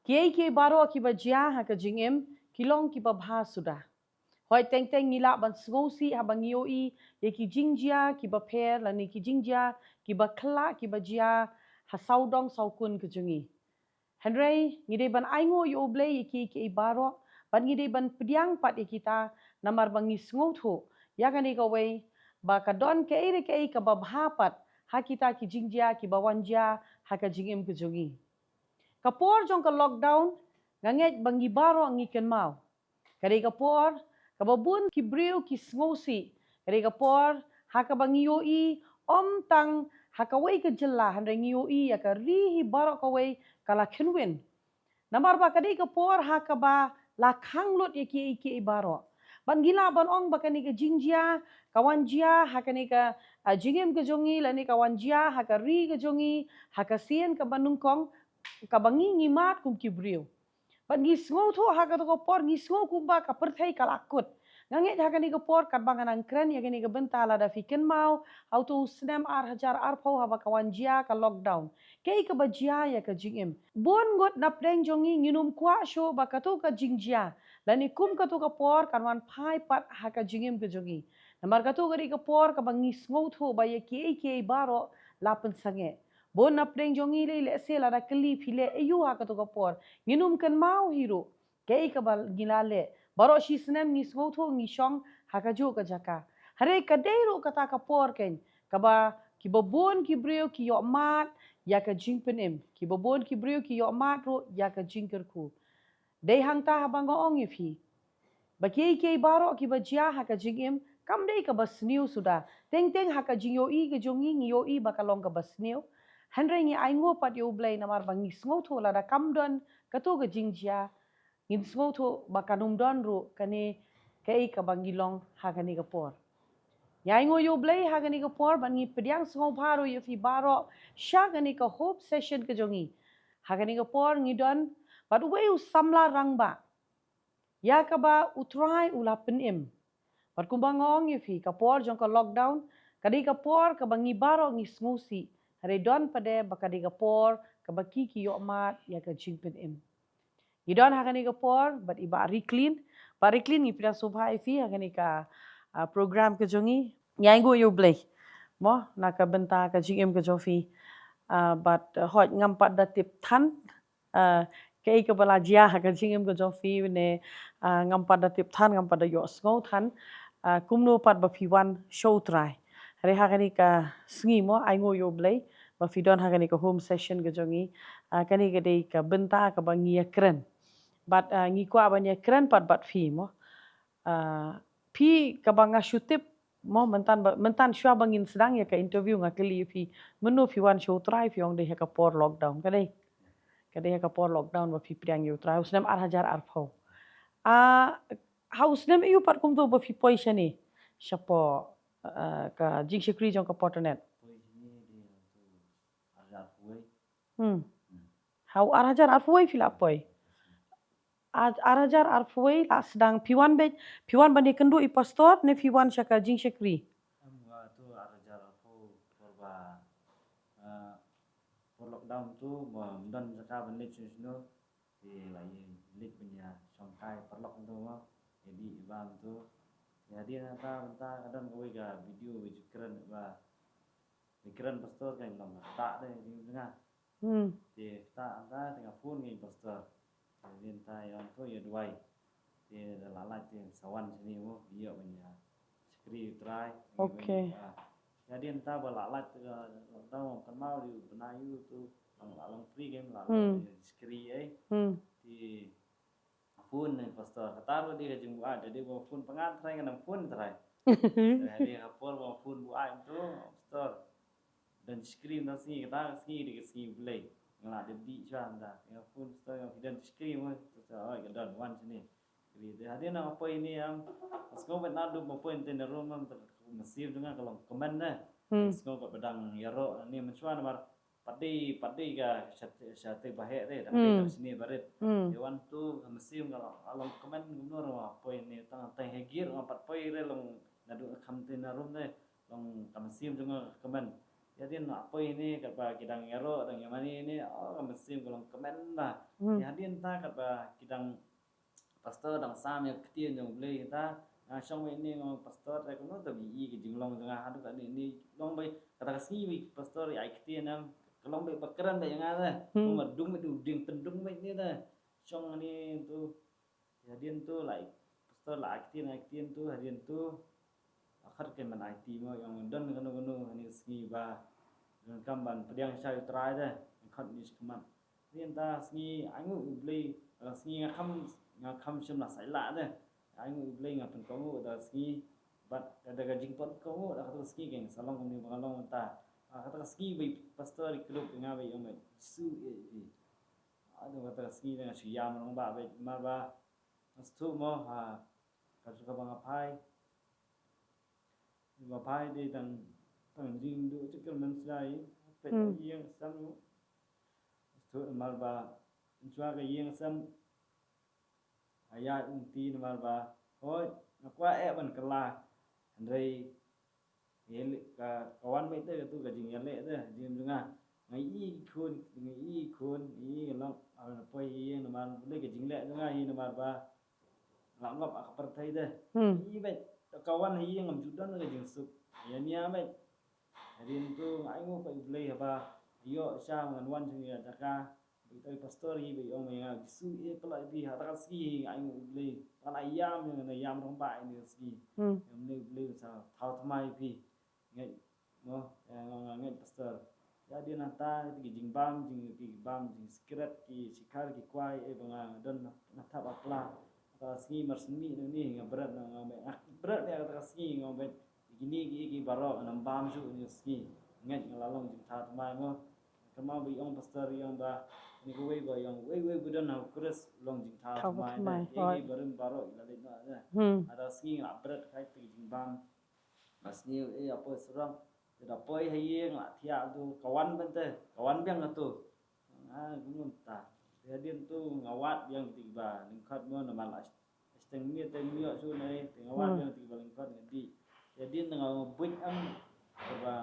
Kiai kiai baro kiba jia ha ka jingem kilong kiba bha sudah. Hoi teng teng ngila ban ngosi ha bang yoi ye ki jingjia kiba per la ni ki jingjia kiba kla kiba jia ha saudong saukun ke jungi. Henry ngide ban aingo yo ble ye ki baro ban ngide ban pediang pat ye kita namar bang ngotho ya kan ka wei ba ka don ke ire ke ka ba bha pat ha kita ki jingjia kiba wanja ha ka jingem ke jungi. Kapor jong ka lockdown nganget bangi baro ngiken mau. Kari kapor kababun ki briu ki ngosi. Kari kapor haka bangi yoi om tang haka wei ke jela handre yoi ya ka rihi baro ka wei kala kenwin. Namar ba kadi kapor haka ba la kanglut iki baro. Ban gila ban ong bakani ke jingjia kawanjia haka ni ka jingem ke jongi lani kawanjia haka ri ke jongi haka sien ka banungkong kabangi ngimat kum kibriu. Ban ngisngo tho haga to por ngisngo kumba ka perthai kalakut. Nganget haga ni por kat bangan angkren ya gani bentala da fiken mau auto snem ar hajar ar pau haba kawanjia ka lockdown. Kei ka bajia ya ka jingim. Bon got napdeng jongi nginum kwa sho bakato ka jingjia. Lani kum ka to ka por kan wan pai pat haka jingim ke jongi. Namar kato gari ka por ka bangisngo tho ba ye kei baro lapen sange. Bon napdeng jongi le se la da kli phile ayu ha ka to ka por nginum kan mau hiro kei ka bal gilale baro shi snem ni smotho ni shong ha ka jo ka jaka hare ka deiro kata ka por ken ka ba ki bobon ki brio ki yo mat ya ka jingpenem ki bobon ki brio ki yo mat ro ya ka jingker ku dei hang ta ha bang ong ifi ba kei baro ki ba jia ha ka jingim kam dei ka bas new sudah teng teng ha ka jingyo i ke jongi ngi yo i bakalong ka bas new Henry ngi aingo pat yo blay namar bangi smotho la da kamdon kato ga jingjia ngin smotho bakanum don ro kane kei ka bangilong ha kane ka por nyai ngo yo blay ha kane ka por bangi pediang smo baro yo fi baro sha kane ka hope session ka jongi ha kane ka por ngi don but we samla rangba ya ka ba utrai ulapen im pat kumbangong yo fi ka por jong ka lockdown kadi ka por ka bangi baro ngi smusi Redon pada bakadi gapor kabaki ki yo mat ya ka jingpen im. Idon hakani gapor but iba reclean. Ba reclean ni pira subha ifi hakani ka program ke jongi nyango yo blay. Mo naka benta ka jingem ke jofi but hot ngampat da tip than kei ka balajia ka jingem ke jofi ne ngampat da tip than ngampat da yo sngo than kumno pat ba piwan show try. Hari hakani ka sngi mo aingo yo blay ba fidon hakani ka home session ke jongi kani ka dei ka benta ka bangi kren but ngi kwa banya kren pat bat fi mo pi ka banga shutip mo mentan shua bangin sedang ya ka interview ngakeli fi menu fi wan show try fi ong dei ka por lockdown kadai ka por lockdown ba fi priang yo try usnem ar hajar ar phau hausnem iyo pat kum to ba fi poishani shapo ka jing shikri jong ka portonet Hau arajar arfuai fila poi. Arajar arfuai la sedang piwan bani kendu i pastor ne piwan syaka jing syakri. Tu arajar arfu korba por lockdown tu dan saka bani sunu di lain lit punya songkai perlok tu mah jadi ibam tu jadi nata kadang kowe ga video keren ba keren pastor kan nama tak deh di tengah di tak tengah pun ni pastor jadi entah yang tu ya dua di lalai di sawan sini mo dia punya sekri try Okay. jadi entah belalai tahu kenal di benayu tu lalang free game lalang sekri di pun ni pastor kataru dia jeng buat jadi bawa pun pengantar dengan pun try jadi hapur bawa pun buat itu pastor dan screen nasi kita ski play ngelak di cuan dah ya pun setengah dan screen oh kedan one sini jadi ada nak apa ini yang sekolah nadu apa yang tenda rumah masih dengan kalau komen dah sekolah pedang yaro ni mencuan mar padi ka sate bahek deh tapi dari sini barit dewan tu masih kalau komen gubernur apa ini tang hegir 4 poin long nadu kam tenda rumah deh long masih dengan komen Jadi apa ini kata kidang ero dan yang mana ini oh mesin kalau kemen lah. Jadi entah kata kidang pastor dan sam yang ketian yang beli kita song ini ngomong pastor saya kuno tapi i ke jinglong tengah aduh kan ini long bay kata kasih pastor ya ketian nam kalau bay bakaran bay yang ada mau medung itu ding tendung bay ini dah song ini tu hadian tu like pastor lah ketian tu hadian tu akhir ke man IT mo yang dan kanu ini segi ba dengan kamban pediang saya try dah kan ni keman ni entah segi angu beli segi ngakam semla sai la dah angu beli ngapen kamu dah segi bat ada gajing pot kamu dah kata segi geng salong kami bangalong entah kata segi bi pastor klub ngawe yang su ada kata segi dengan siam nong ba be mar ba stu mo kasu ka bang apai bapai đi tầng tầng riêng đu chứ cần mình sai phải riêng xăm thôi mà bà cho cái riêng xăm ayat unti mà bà thôi nó quá ép mình cả là đây cái kawan mấy tới tu cái gì nghe lẽ đấy riêng đúng à ngày y khôn y lòng nó quay riêng mà đây cái gì lẽ đúng à y mà bà làm ngọc à thấy đây y vậy kawan hiya ngam judan na jing suk ya nia mai rin tu ngai ngo pa play haba yo sha ngan wan jing ya taka bi tai pastor hi bi ong ya su e pala bi ha ta ski ngai ngo play ala yam na yam rong bai ni ski em ne play sa thau thmai pi ngai no ngai pastor ya dia nata ki jing bam jing secret ki sikar ki kwai e banga don na thap akla ski marsmi ni berat berat dia kata ski ngombe gini gigi barok nam bam su ni ski ngat ngalalong jing tha mai mo kama bi ong pastor yang ba ni ko we ba yang we budan na kures long jing tha mai gigi barum barok ila le na ada ski ngap berat kai ti jing bam masni e apa serang da poi hai ngak thia tu kawan bente kawan biang tu gum ta dia tu ngawat yang tiba lingkhat mo na malas setengah tengah su nai ngawat yang tiba lingkhat ngadi jadi dengan buit apa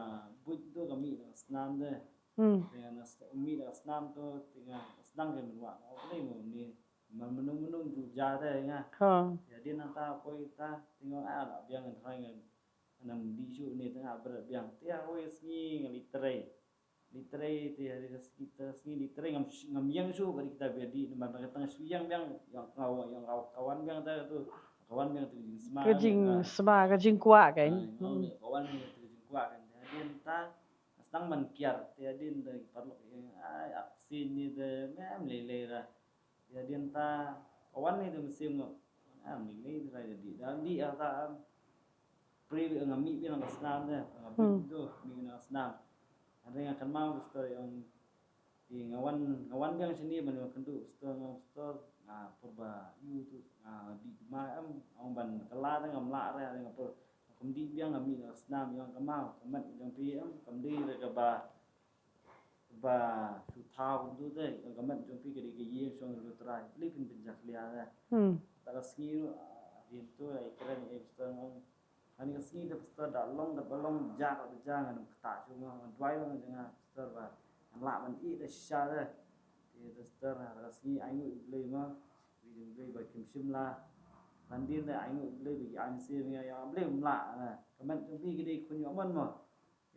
buit tu kami senam deh dengan kami senam tu dengan senang ke menua boleh mo ni menung juga deh ya jadi nanti apa kita tinggal ada biang ngai nam di su ni tengah berbiang tiap wes ni ngalitre litre ti hari kita sini litre ngam yang su bari kita biadi nemban tengah suyang yang kawan yang tu kawan yang tu sma kajing kuat kan kawan yang tu kuat kan jadi entah sedang menkiar jadi entah perlu aksi ni de mem lele lah jadi entah kawan ni tu mesti lele jadi dan di ata pri ngami bilang senam deh ngami tu bilang senam ada yang akan mau store yang di ngawan yang sini mana kendu store purba YouTube di maam ban kala ngam la ra ngap di biang ngami senam yang kemau kemat yang PM di re ba su thau tu deh yang kemat jong pi ke ye song lu trai lipin penjak lia ta ski itu keren store ani ski de pastor da long da balong jak da jangan kata cuma dwai long jangan pastor ba la man i da sha da ye pastor ha ski aingu blei ma vi blei ba kim simla landin da aingu blei bi an se ni ya blei la na kaman tu bi gede kun yo man ma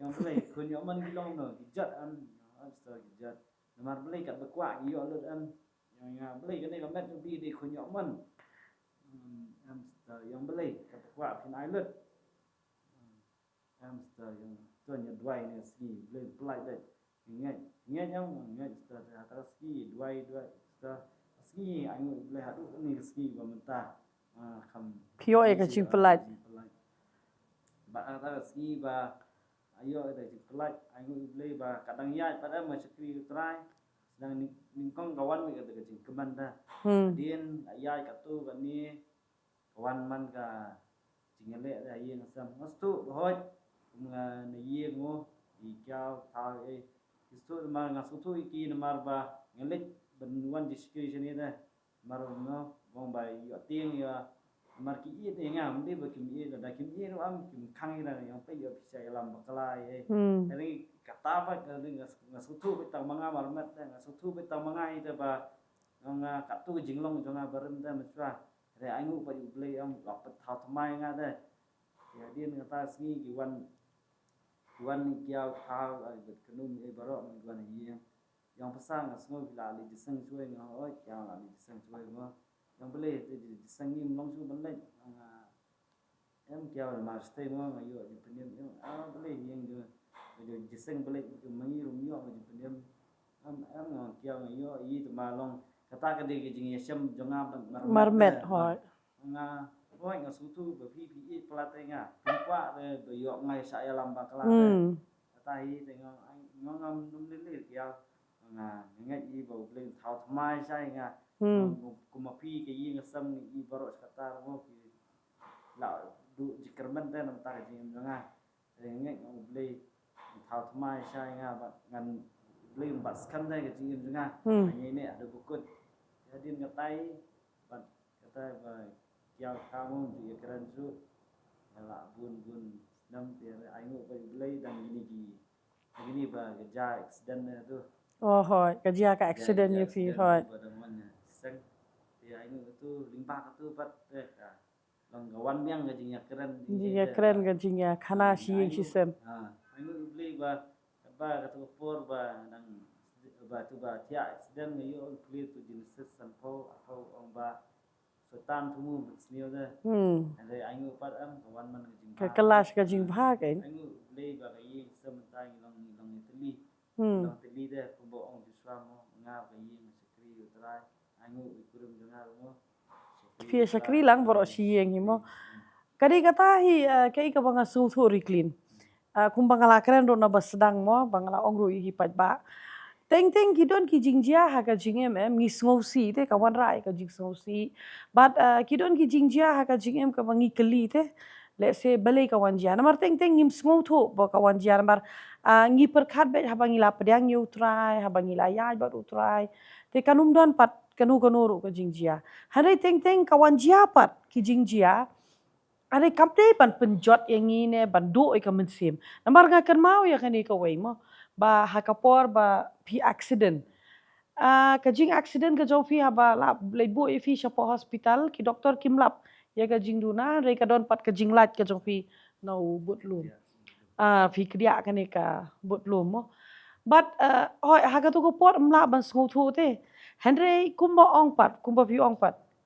yang blei kun yo man bilong no gijat an pastor gijat namar blei kat bakwa yo lut an yang blei gede kaman tu bi gede kun yo man yang blei kat bakwa pin ai lut hamster yang tuanya dua ini ski boleh pelai deh ingat yang hamster atas ski dua ski angu boleh hadu ni ski pemerintah kam pio ke cing pelai ba atas ski ba ayo ada cing pelai angu boleh ba kadang ya pada meski try sedang ningkong kawan mi kata cing keman dah din ya katu kan ni kawan man ka cingale dah yang sam mastu hoj na ye ngo di kyau tha e isto mar nga sutu iki mar ba ngelit benuan discussion ni dah mar no bong bai yo ting ya mar ki i de nga mde ba kim i da kim i ro am kim khang ira yang pe yo bisa alam bakalai hari kata ba ngasutu betang manga marmat ngasutu betang manga ida ba nga katu jinglong jonga barem da mesra re angu pa yu play am lapat thau thmai nga da ya dia ngata sni ki wan kiao thau kanum e baro mi wan yi yang pasang asngo bila li diseng chuai nga oi kya la li diseng chuai mo yang boleh diseng ni long chu ban lai em kiao ma stay mo nga yo di penem boleh yang de diseng boleh mangi rum yo di penem am nga kiao nga yo yi to ma long kata ka de ki jing yesem jonga marmet hoi nga oi nga sutu ba pi pi plate nga kumpa de yo ngai sa ya lamba kala kata hi de nga ngam num le kiao nga ngai i ba boleh thau thmai sai nga kuma pi ke yi ngasam i baro kata mo ki la du jikerman da nam ta jing nga ngai boleh thau thmai sai nga ba ngan boleh bas kan da ke jing nga ni ne ada bukut jadi ngatai ba kata ba kiao kamu di keren su la bun nam tiar aingu ba boleh dan gini ba geja accident tu oh hoi kerja ka accident ye fi hoi sang ya aingu tu limpa tu pat long gawan biang gajinya keren gajinya khana si system aingu beli ba katu por ba nang ba tu ba tia accident ngi yo beli tu jenis sampo atau ong ba setan tumu snio da ada aingu pat am gawan man gajing ka kelas gajing bha kain aingu beli ba kai sementai long Italy long Italy da kumbo ong diswamo nga kai sekri utrai aingu ikurum dengar mo fi sakri lang boro si yeng himo kadi kata hi kai ka banga su thori clean kumbangala keren ro na basdang mo bangala ongru hi pat ba teng kidon ki jingjia ha ka jingem ngi sngosi te kawan rai ka jing sngosi but kidon ki jingjia ha ka jingem ka bangi keli te let's say bale kawan jia namar teng ngim sngo tho ba kawan jia namar ngi perkhat be ha bangi la pedang yu try ha bangi la ya ba try te kanum don pat kanu ro ka jingjia hare teng kawan jia pat ki jingjia are kapte pan penjot yang ini bandu ika mensim namar nga kan mau ya kan ika wei mo ba hakapor ba pi accident kajing accident ka jau fi haba la leibo fi shapo hospital ki doktor kimlap ya kajing duna re ka don pat kajing lat ka jau fi no butlum fi kriya kan ika butlum mo but hoi hakatu ko por mla ban sngo thu te henre kumba ong pat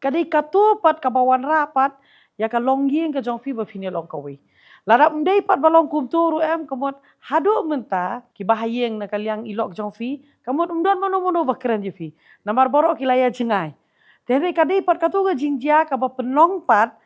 kadai katu pat kabawan rapat ya ka longging ka jong fi ba fini long kawi larap ndai pat balong kum turu em kamot hadu menta ki bahayeng na kalyang ilok jong fi kamot umdon mono ba keren je fi namar borok kilaya jengai tere kadai pat katu ga jingjia ka ba penlong pat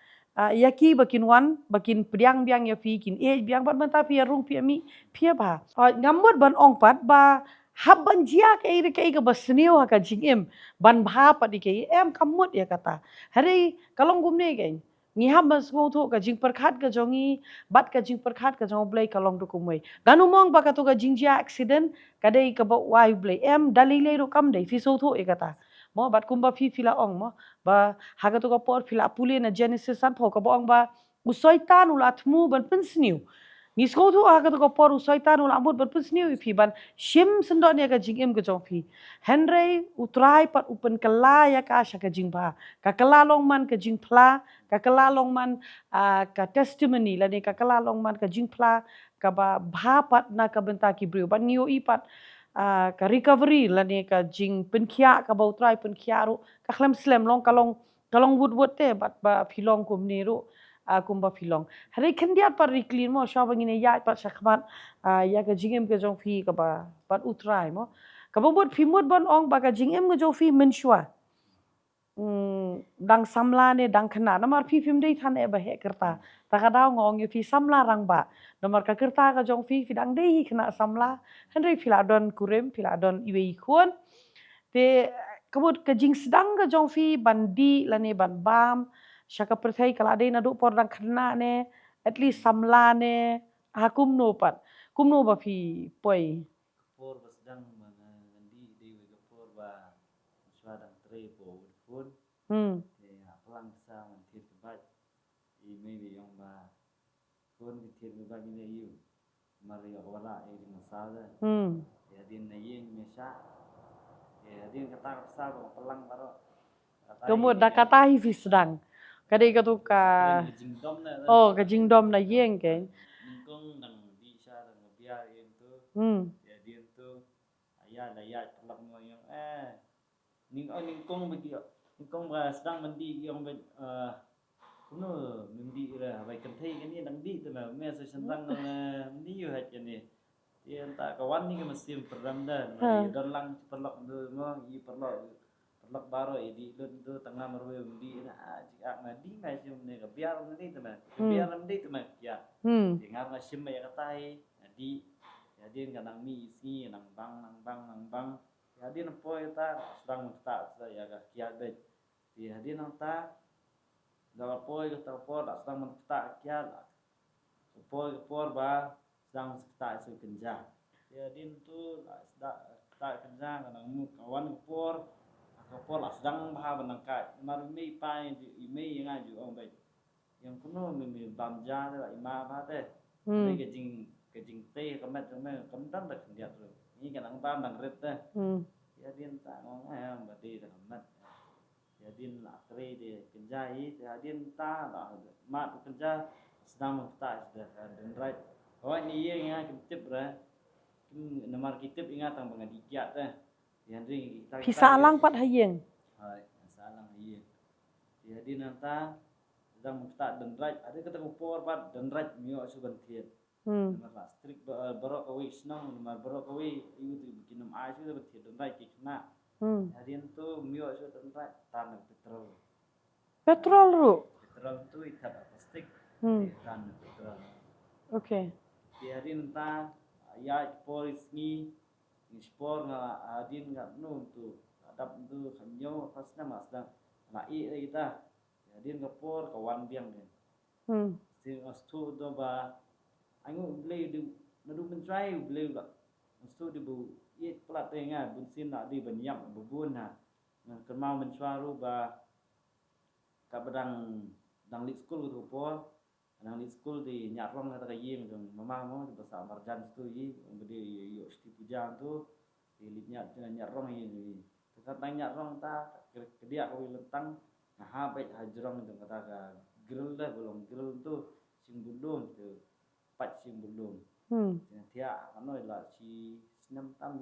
ya ki bakin priang biang ya fi kin biang pat menta fi rung fi mi fi ba ngamot ban ong pat ba haban jia kai ka basneo ka jingem ban bha pat di em kamut ya kata hari kalong gumne kai ngi habas ngo tho ka jing perkhat ka jongi bat ka jing perkhat ka jong blai kalong du kumai ganu mong ba ka to ka jingjia accident kadai ka ba wai blai em dalile ro kam dai fi so tho e kata mo bat kumba fi fila ong mo ba ha ka to ka por fila puli na genesis san pho ka ba ong ba usoitan ulat mu ban pensniu ni sko thu ha ka to ka por usoitan ulat mu ban pensniu fi ban shim sendon ya ka jingem ka jong fi henry utrai pat upen kala ya ka sha ka jing ba ka kala long man ka jing pla ka kala long man ka testimony la ne ka kala long man ka jing pla ka ba bha pat na ka benta ki brio ban ngiu i pat ka recovery la ne ka jing penkhia ka ba utrai penkhia ro ka khlem slem long kalong wood te bat ba philong kum ne ro kumba philong hare khandiat par reclean mo sha bangine ya pat shakhmat ya ka jingem ka jong fi ka ba pat utrai mo ka bot phimut bon ong ba ka jingem ka jong fi menshwa dang samla ne dang khana namar fi phim dei than e ba he kerta ta ka daw ngong yu fi samla rang ba namar ka kerta ka jong fi dang dei khana samla henry phila don kurem phila don iwei khon te kabut ka jing sedang ka jong fi bandi lane ban bam shaka perthai kala dei na do por dang khana ne at least samla ne hakum no pat kumno ba fi poi por basdang mana ngandi dewe ga por ba swadang tre po pun pelang sa man tit ba maybe yung ba kun kitir ba gina yu Mario wala di masada ya din na yin mesha ya din kata sa pelang baro Kemudian dah kata hivi sedang. Kadai katu ka jingdom na oh ka jingdom na yeng ke. ningkong nang di siya nang biya itu ya din tu ayah layat pelak mo yung ningkong bagi ningkong ba sedang mandi yung kuno mandi ra bai kan thei kan ni nang di tu na me sa sentang nang mandi yu hat kan ni ya tak kawan ni ke mesim peram dah mari dalang pelak tu mo i pelak baro di lun tu tengah marwe mandi na jika ngadi mai sim ne ka biar mandi tu na biar mandi tu ma ya dengar na sim ya katai di ya din kanang mi isi nang bang ya din po ta sedang ta ya ka kia bet ya din nang ta dalam poi ke tapor tak sedang mentak kiat poi ba sedang sekitar se kenja ya din tu tak tak kenja kanang mu kawan por lah sedang bah menangkat mar mi pai di mi yang aju ong bai yang kuno mi bamja la ima ba te ni ke jing te kamet kam tam tak dia tu ni kanang bam nang ret te ya din ta ngong am ba di kamet Yadin akri di kenjai, yadin ta lah mat kerja sedang tak sudah dan right. Oh ni yang kitip lah, nomor kitip ingat tang pengadikiat dah. Yang ring kita. Pisa alang pat hayeng. Hai, salang iya. Yadin nanta sedang tak dan right. Ada kata kupor pat dan right mio subantian. Nomor lah strik berok kawi senang, nomor berok kawi itu bikin nom ais itu betul dan right kena. Harian tu mio so tempat tanah petrol. Petrol ru. Petrol tu ikat plastik. Tanah petrol. Okay. Di harian ta ya polis ni spor nga harian ngat nu tu adap tu kanyo pas nama sedang lai kita. Harian kapor kawan biang ni. Si astu tu ba angu beli di nadu mencai beli ba. Astu di bu it plat tenga bunsin nak di banyak bubun ha kemau mensuaru ba ka bedang dang lit school tu po dang lit school di nyarong kata kayeng tu mama mo di bahasa marjan tu yi bedi yo sti pujang tu di litnya nyarong yi kata nyarong ta kedia ko lentang nah ha baik hajrong tu kata ka grill dah belum grill tu sing bulum tu pat sing bulum dia ano la si senam tam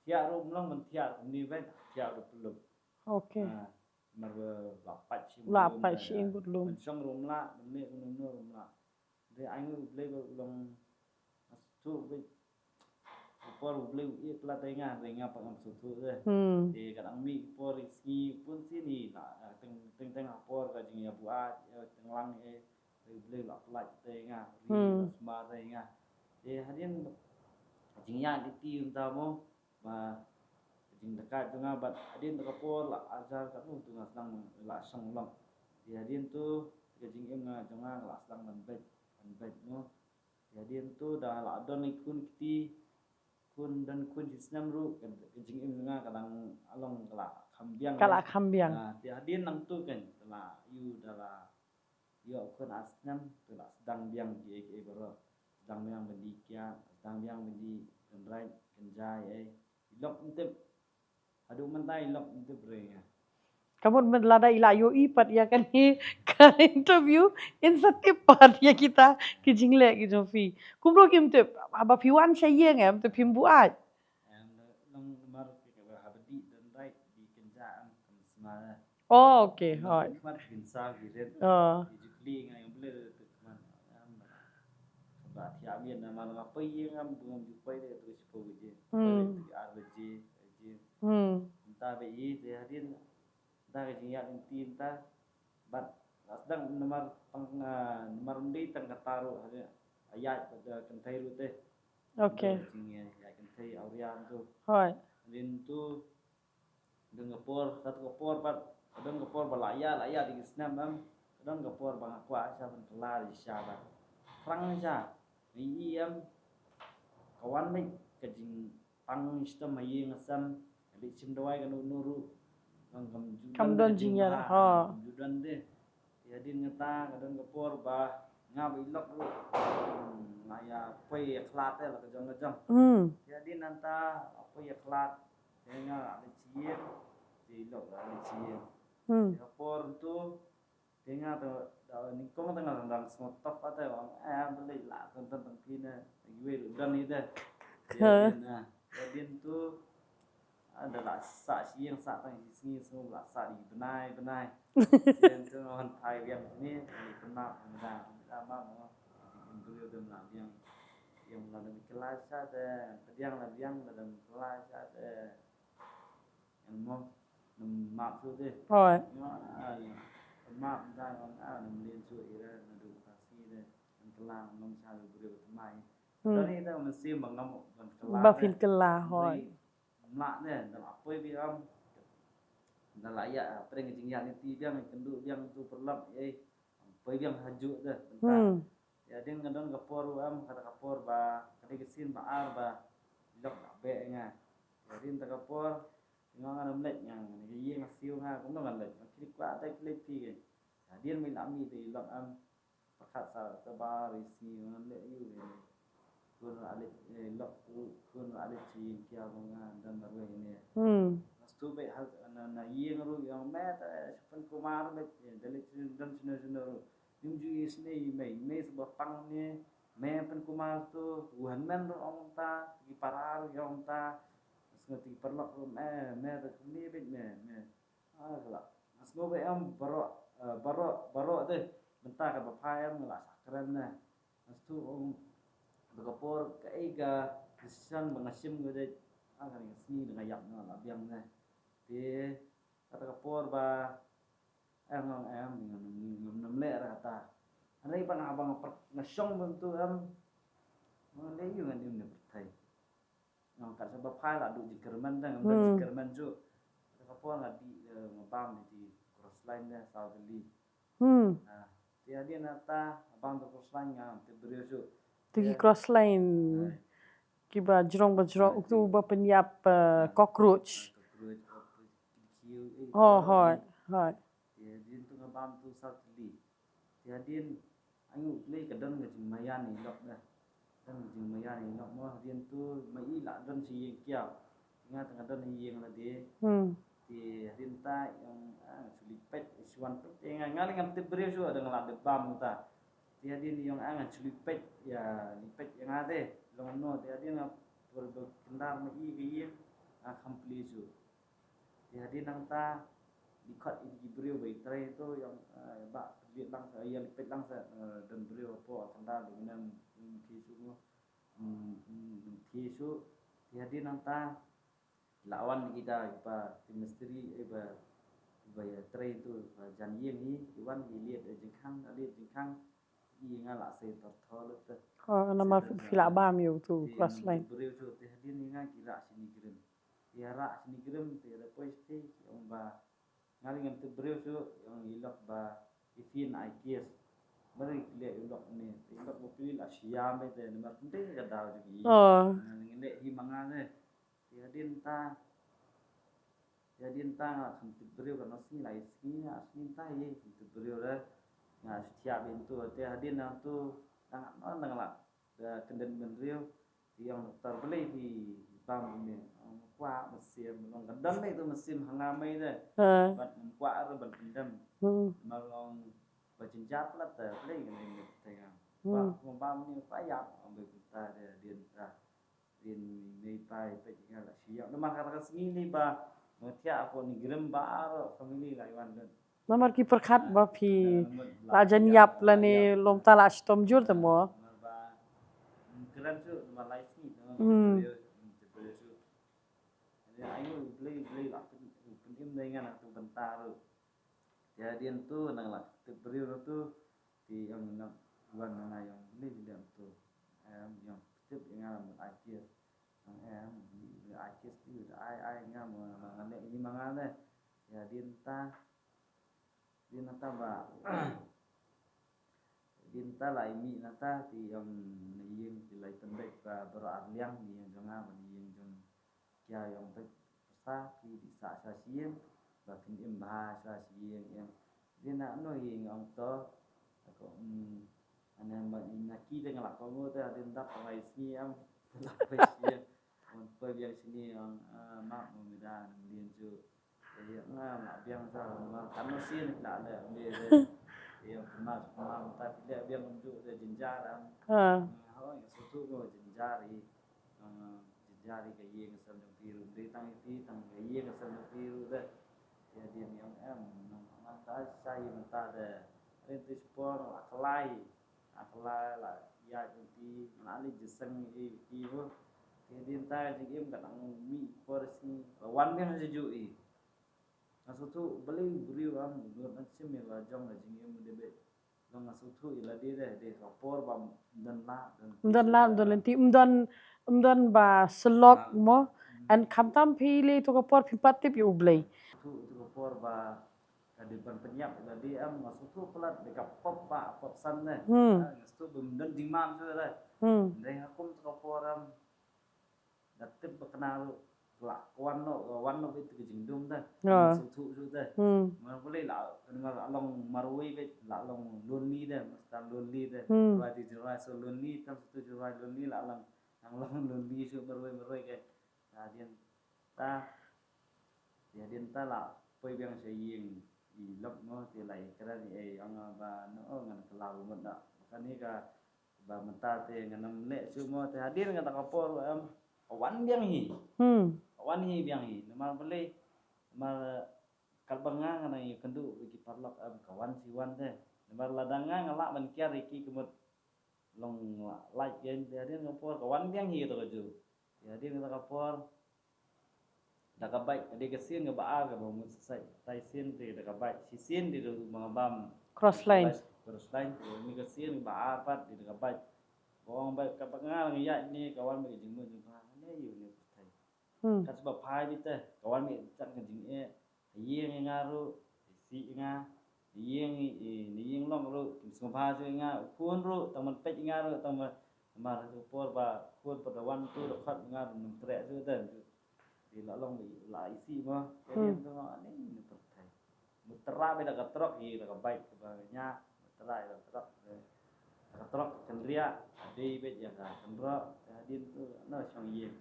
tiak rum long men tiak ni vet tiak ru pelum Okay. mar lapat Si belum. song rum la men ne rum la de angu ble long tu vet por ble i pla tenga renga pa am su tu de de kadang mi por ski pun sini na teng por ka jing ya buat teng lang ble la plat tenga ri smart tenga de hadian jing ya di ti unta mo ba jing dekat tengah bat adin kapor la azar kat nu tengah sedang la sang long di adin tu jing em nga tengah la sedang ban mo di adin tu dah la don ikun kiti kun dan kun jisnam ru kan jing em nga kadang along kala kambiang di adin nang tu kan la yu dala yo kun asnam tu la sedang biang di baro sedang biang bendikia sedang biang bendi right kenjai ilok intip adu mentai ilok intip re Kamu melada ila yo ipat ya kan ni ka interview insentif pat ya kita ki jingle ki jofi. Kumbro kim tip aba piwan sayeng em te pim buat. Long mar ke habdi dan right di kenjaan semana. Oh okay, hot. Mar binsa giret. Di jukli ngai ble tu man. Ba thia bien na mal ngapai ngam bum jupai de terus po je. RBG entah bi de hadin entah ke jingat inti entah bat sedang nomor undi tang kataru ayat pada kentai ru teh. Okay. Jingia ya kentai aurian tu. Hot. Din tu dengapor satu kapor pat kadang kapor balaya di Islam kadang kapor bang akwa sa pentelar di syaba. Frang sa Iyam kawan ni kajing pang sistem ayi ngasam di sim dawai kan nuru kam don jingya ha judan de Jadi ngeta kadang kepor bah ngab ilok lu ngaya poi khlat lah kejong-kejong. Jadi nanta apa ya khlat dengan ada cien di ilok ada cien. Kepor tu dengan ningkong tengah tentang smotop atau orang beli lah tentang pina gue dan itu. Jadi tu ada lah sak siang sak tang sini semua lah sak di benai. Dan tu orang Thai yang ini pernah lama beliau dalam yang dalam kelas ada yang dalam kelas ada yang mau maksud deh. Rồi. Maaf dah orang melihat tu era edukasi deh yang kelang nom cari beliau temai. Dari itu mesti mengamuk kelas. Bafin kelah rồi. Mak deh dalam apa biam dan layak apa yang tinggal itu biang kenduk biang tu perlap apa biang hajuk dah bentar. Ya dia ngadon kapor kata kapor ba kali kesin baar ba lok be nya. Jadi entah kapor ngang lek yang ye masiu nga cũng ngan lek klik kwa tai klik ti. Nah dia milami ti lok pakat sa ba risi ngan lek yu kun alik lok kun alik ci kia nga dan baru ini. Tu baik na ye ngaru yang met sepen kumar bet dari dan sunu nimju isne me sebab pang ni me pen kumar tu tuhan men ong ta di parar yang ta ngati perlok me ni bet me lah asgo be am baro deh bentar ka bapai am la sakran na astu berkapor kaiga kesan mengasim gede akan sini dengan yang na biang na di kata kapor ba em ngam le rata anai pan abang ngasong bentu ngale yu ngan dim thai ngam kat sebab phai la du jikerman dang ngam jikerman ju kata kapor la di ngabam di cross line nya saudeli nah dia nata abang tu cross line ngam te brio ju Tegi cross line. Kiba jerong tu ba penyap cockroach. Oh, hot. Jadi tu ngabam tu saudeli. Jadi ayu play kadang ngajing mayan ni lok dah. Dan ngajing mayan ni lok mah dia tu mai la dan si kia. Ingat kadang ni yang la dia. Di rinta yang sulipet isuan tu yang ngali ngam tibri su ada ngelak debam ta. Jadi ni yang sulipet ya lipet yang ada. Long no jadi ngam berkendar mai ke komplit su. Jadi nang ta dikat di beliau baik terakhir itu yang bak lihat langsung yang lipet langsung dan beliau apa tanda dengan tisu jadi nanti lawan kita iba misteri iba ya terakhir itu janji ni iwan dilihat jengkang ingat saya tertolak tu. Oh nama filak bam yo tu cross line. Beliau tu jadi ingat kira sini kirim. Kira sini kirim tiada pasti yang ba ngali ngam tu beliau tu yang ilok ba ifin aikis mari lihat ilok ni ilok bukti lah siam itu nomor penting kadal juga ngene hi mangane jadi entah ngam tu beliau kan asli lah asli entah ye tu beliau dah ngah setiap pintu jadi nang tu sangat lah kenden beliau yang terbeli di bam ini qua mesin long kadang itu mesin hangamai dah bat qua rồi bat pendam mà long berjenjat lah terbeli ini tengah bam bam ni payah ambil kita din ni pai pecingan lah siap nama kata sini ba metia apa ni gerem ba family lah iwan dan Nomor ki perkat ba phi rajan yap la ni lom tala stom jur temo keren tu nomor lain ni ayu beli lah penting dengan aku bentar jadi itu nang lah beri tu di yang nak buat nang yang beli dia tu yang tip yang akhir yang akhir tu ai ngam nang ini mangane ya dinta ba dinta lah ini nata di yang di lai tembek ba berarliang di yang jangan yang kia yang besar di sa sien bahkan bahasa sien yang dia nak no ngong to ko ana naki dengan lak kongo tu ada ndak pengai sini am lak pesi on pergi sini yang mak muda lien ju dia nak biang sa kan no sin nak ada dia dia pernah tapi dia biang untuk dia jinjar am oh yang susu ko jinjari jinjari ke ye ke sam biru dia tang ke ye ke sam biru dah dia dia yang am nang ta sai mentah dah itu sport aklai là ya jadi nali jeseng ibu jadi entah jadi em kadang mi porsi lawan kan sejuk i maksud tu beli beri am buat macam ni lah jong lah jadi em debet long maksud tu ila dia deh kapor bam dan lenti ba selok mo and kamtam pili to kapor pipatip yu blay tu kapor ba di depan penyap tadi am masuk tu pelat dekat pop san deh tu bemdan dimam tu dah dari aku kapor am datib berkenal lah warna itu kejindung dah masuk tu dah mana boleh lah long marui bet lah long lonely dah mesti lonely dah wadi jurai so lonely tam tu jurai lonely lah long lonely so marui ke hadian ta lah poi biang saying i lok mo ti lai kra ni ang ba no ngan kelau mo da kan ni ka ba menta te nganam le su mo te hadir ngata kapor am wan biang hi wan hi biang hi nama boleh ma kalbanga ngana i kendu ki parlok am kawan si wan te nama ladanga ngala ban kia ki kemut long lai gen te hadir kapor kawan biang hi to ju hadir ngata kapor dah kabai ada kesin ke baar ke bamu selesai tai sin di dah kabai si sin di mengabam cross line ni kesin baar pat di dah kabai bawang baik kapangal ngiya ni kawan bagi jengmu jengmu ni you ni tai kan sebab pai bita kawan mi cak ke jeng yeng ngaru si nga yeng long ru sempa su nga kun ru taman pet ngaru taman mar por ba kun perdawan tu dekat ngaru nem trek tu dan di lalong la isi mah jadi tu ni pertai mutera beda katrok i da baik kebanyak mutera katrok kendria ade bet ya ka kendra hadin tu na syang ye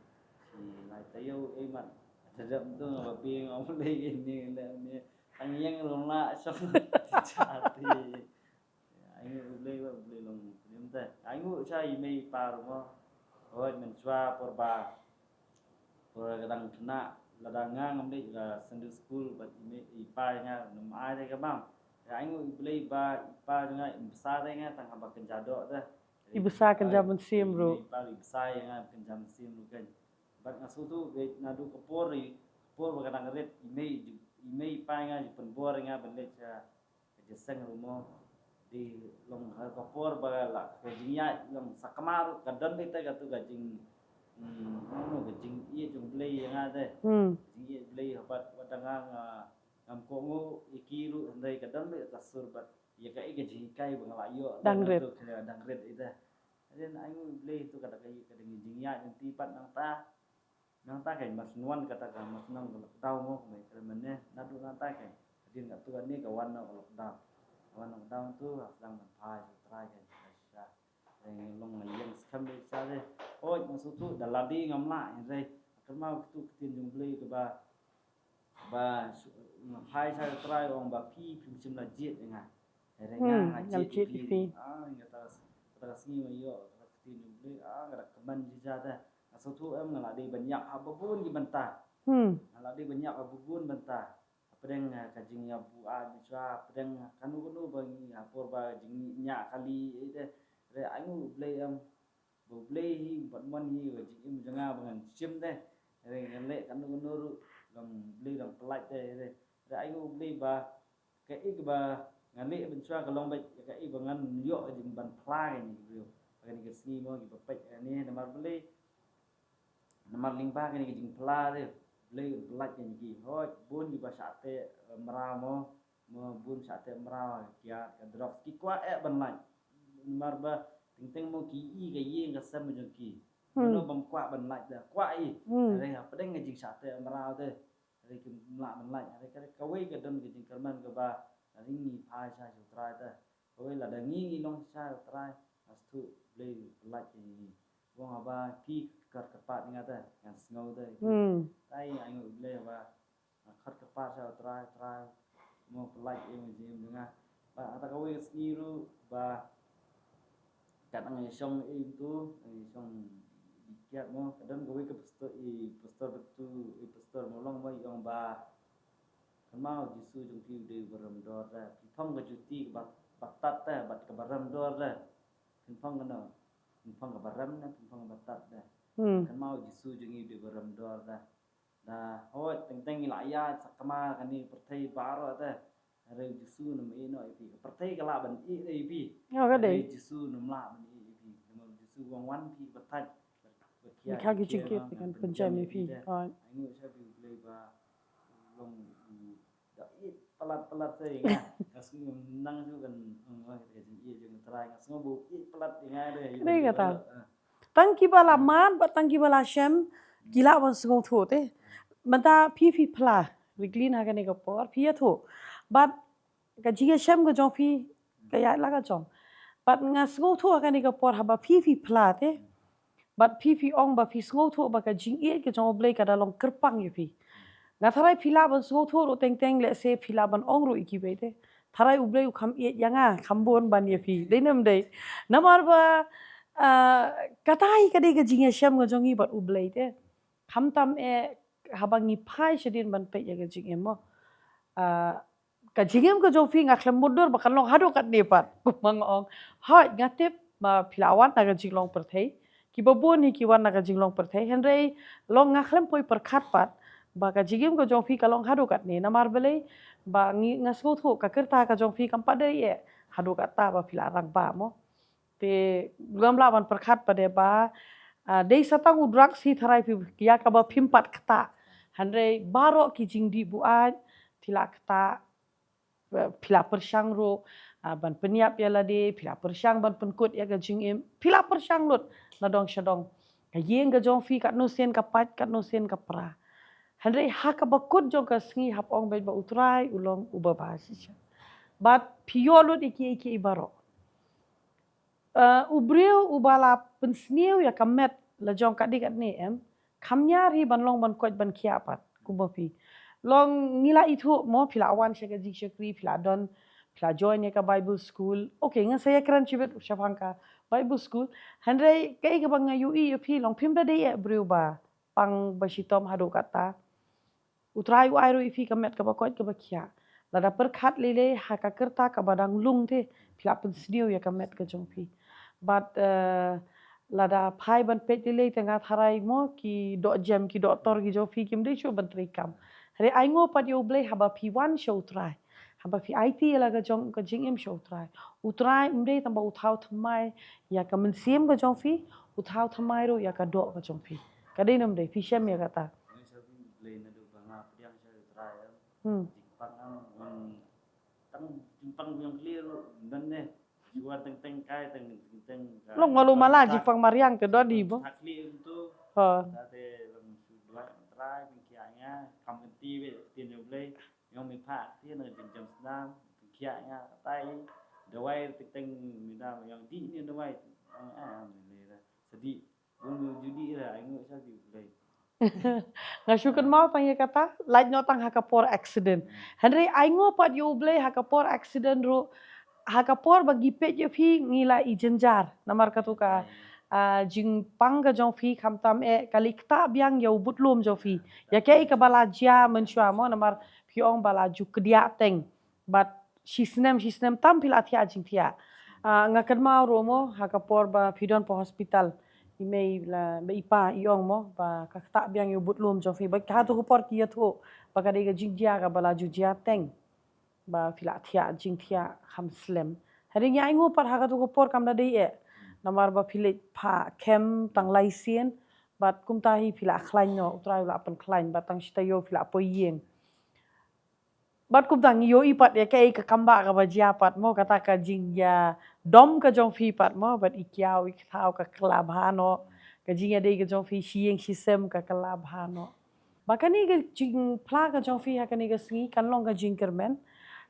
si lai tayo mat sedap tu babi ngom le ni ni ang yang rona syang chati ai le long nim ta ai ngu sai mei par mo oi men chwa por ba kadang kena ladanga ngambil Sunday school bat ipa nga nam ai dai ka bang ai ngu play ba ipa nga besar dai nga tang ba kenjado dah ibesar kenjaman sim ro ipa besar nga kenjam sim ro kan bat ngasu tu be nadu kapor kadang red imei ipa nga penbor nga benle cha jeseng rumo di long kapor ba la kejinya long sakamaru kadon beta gatu gajing no gajing iya jung play yang ada iya play habat wadangang ngam kongo ikiru ndai kadang be kasur bat ya kai gajing kai bangalayo dangret ida dan aing play itu kata kai kadang jingya yang tipat nang ta kai mas nuan kata ka mas nang lockdown mo mai kermane nadu nang ta kai din ngatu ni kawan no lockdown tu sedang menpai try kai long yang sekam sare oi maksud tu dah ladi ngamla ini kerma tu ketin jung beli ke ba hai saya try orang ba pi macam la jet dengan jet fi kata sini yo ketin jung beli ngada keman jada maksud tu em ngaladi banyak apapun di bentah ngaladi banyak apapun bentah pedeng kajing ya bu bisa pedeng kanu bagi apor ba jing nya kali itu anh play play hi vẫn man hi và chị em jangan bằng chim đây rồi lệ kan nuru dong play dong pelaj đây rồi anh play ba cái ba ngale bên xoa cái long bạch cái ngan yo jing ban play ni bro cái cái si mo cái bạch ni nomor play nomor 5 cái jing play đây play pelaj ni hoi bun di basate meramo bun sate merau kia drop ki kwa ban lai marba ting mo ki i ga yin ga sam jo ki no bam kwa ban lai da kwa i re ha pedeng ga jing sate marau de re ki la ban lai re ka wei ga don ga jing karman ga ba ini pai saya utrai dah. Kau lah dah ngi long saya utrai. Astu play like ini. Wong apa pi kat kepat ingat dah. Yang sengau dah. Tai ayo play apa kat kepat saya utrai. Mau like ini dengan. Ba ata kau skiru ba kat ang song itu song dikiat mo kadang kau ke pastor betul pastor molong mo yang ba mau jisu jung piu de baram dor da phong ga juti bat batat da bat ka baram dor da phong ga no phong ga baram na phong ga batat da kan mau jisu jung de baram dor da da hoi teng la ya sakama kan ni perthai baro da re jisu nam e no pi perthai ka la ban e pi jisu nam la ban e pi nam jisu wang wan pi batat Mikha gi jingkit kan penjam pi angu sa bi play ba long pelat saya ingat kasih nang juga kan iya jangan teraing semua bu pelat ingat deh ini kata tangki bala man bat tangki bala shem gila wan sengau thu te manta pi pla riglin ha kan ko por pi thu bat ka jiga shem go jong pi ka ya la ka jong bat nga sengau thu kan ko por ha ba pi pla te bat pi ong ba pi sengau thu ba ka jing e ke jong blai ka da long kerpang ye pi nga tharai philaban sngau thoro teng le se philaban ongro iki bete tharai ublei kham e yanga khambon ban ye phi deinam dei namar ba katai kadai ga jinga sham ga jongi bat ublei te kham tam e habangi phai shedin ban pe ga jingem mo ka jingem ga jofi nga khlem modor ba kanlong hado kat ne pat kumang ong ha ngatep ma philawan na ga jinglong perthei ki babon ni ki wan na ga jinglong perthei henrei long nga khlem poi perkhat pat ba ka jigim ko jong phi kalong hado kat ne namar bele ba ngasgo thu ka kerta ka jong phi kam pade ye hado kat ta ba phila rang ba mo te gamla ban perkhat pade ba dei satang udrak si tharai phi ya ka ba phimpat kata hanre baro ki jingdi bu a thila kata phila persyang ro ban peniap ya la de phila persyang ban penkut ya ga jingim phila persyang lut na dong shadong ka yeng ga jong phi kat no sen ka pat kat no sen ka pra Henry haka bakut juga sengi hap ong ba utrai ulong uba bahasa. But piolot iki ibaro. Ubreu ubala pensniu ya kamet la jong kadik kat ni kamnyari ban long ban kot ban kiapat kubapi. Long ngila itu mo pila awan syaga jik syakri pila don pila join ya ka Bible school. Okay ngan saya keren cibet syafangka Bible school. Henry kai ka bang UI pi long pimda de ya breu ba pang basitom hado kata. Utrai airu ifi kamet ka bakot ka bakia lada perkhat lele haka kerta ka badang lung te pila pensdiu ya kamet ka jongpi but lada phai ban pet lele tengah tharai mo ki do jam ki doktor ki jofi kim de chu ban trikam re aingo pat yo blai haba p1 show try haba fi IT la ka jong ka jingem show try utrai mde tamba uthau thamai ya ka mensiem ka jongfi uthau thamai ro ya ka do ka jongfi ka de nam de fi shem ya kata Jipang yang clear dan ne jual teng kai teng Long malu malah Jipang Mariang ke dodi bo. Clear itu. Tadi dua try kianya kamenti be tin yo blay yang mi pha tin ở jam nam kianya tai dawai teng midam yang di ni dawai sedih bun judi ra ai ngoi sa di blay Ngasukan mau tanya kata, lain nyotang hakapor accident. Henry aingo pat yo blay hakapor accident ro hakapor bagi pet yo phi ngila I jenjar. Namar katuka jing pangga jong phi kamtam kalikta biang yo butlum jo phi. Ya ke ka bala jia menshua mo namar phi ong bala ju kedia teng. But sisnem tampil atia jing tia. Ngakan mau romo hakapor ba pidon po hospital. Imei la ba ipa iong mo ba kakta biang yo butlum jo fi ba ka to por ki to ba ka de ga jingjia ka bala ju jia teng ba fila thia jingthia kham slem hari nya ingo par ha ka to por kam da de namar ba phile pha kem tang lai sien bat kum ta hi fila khlain no utrai la pan khlain ba tang sta yo fila po yeng bat kum tang yo ipat ya kai ka kamba ka ba jia pat mo kata ka jingya dom ka jong phi pat mo bat ikiau ikthau ka klabhano ka jingya de ka jong phi sieng sisem ka klabhano bakani ka jing pla ka jong phi ha ka ni ka singi kan long ka jingkermen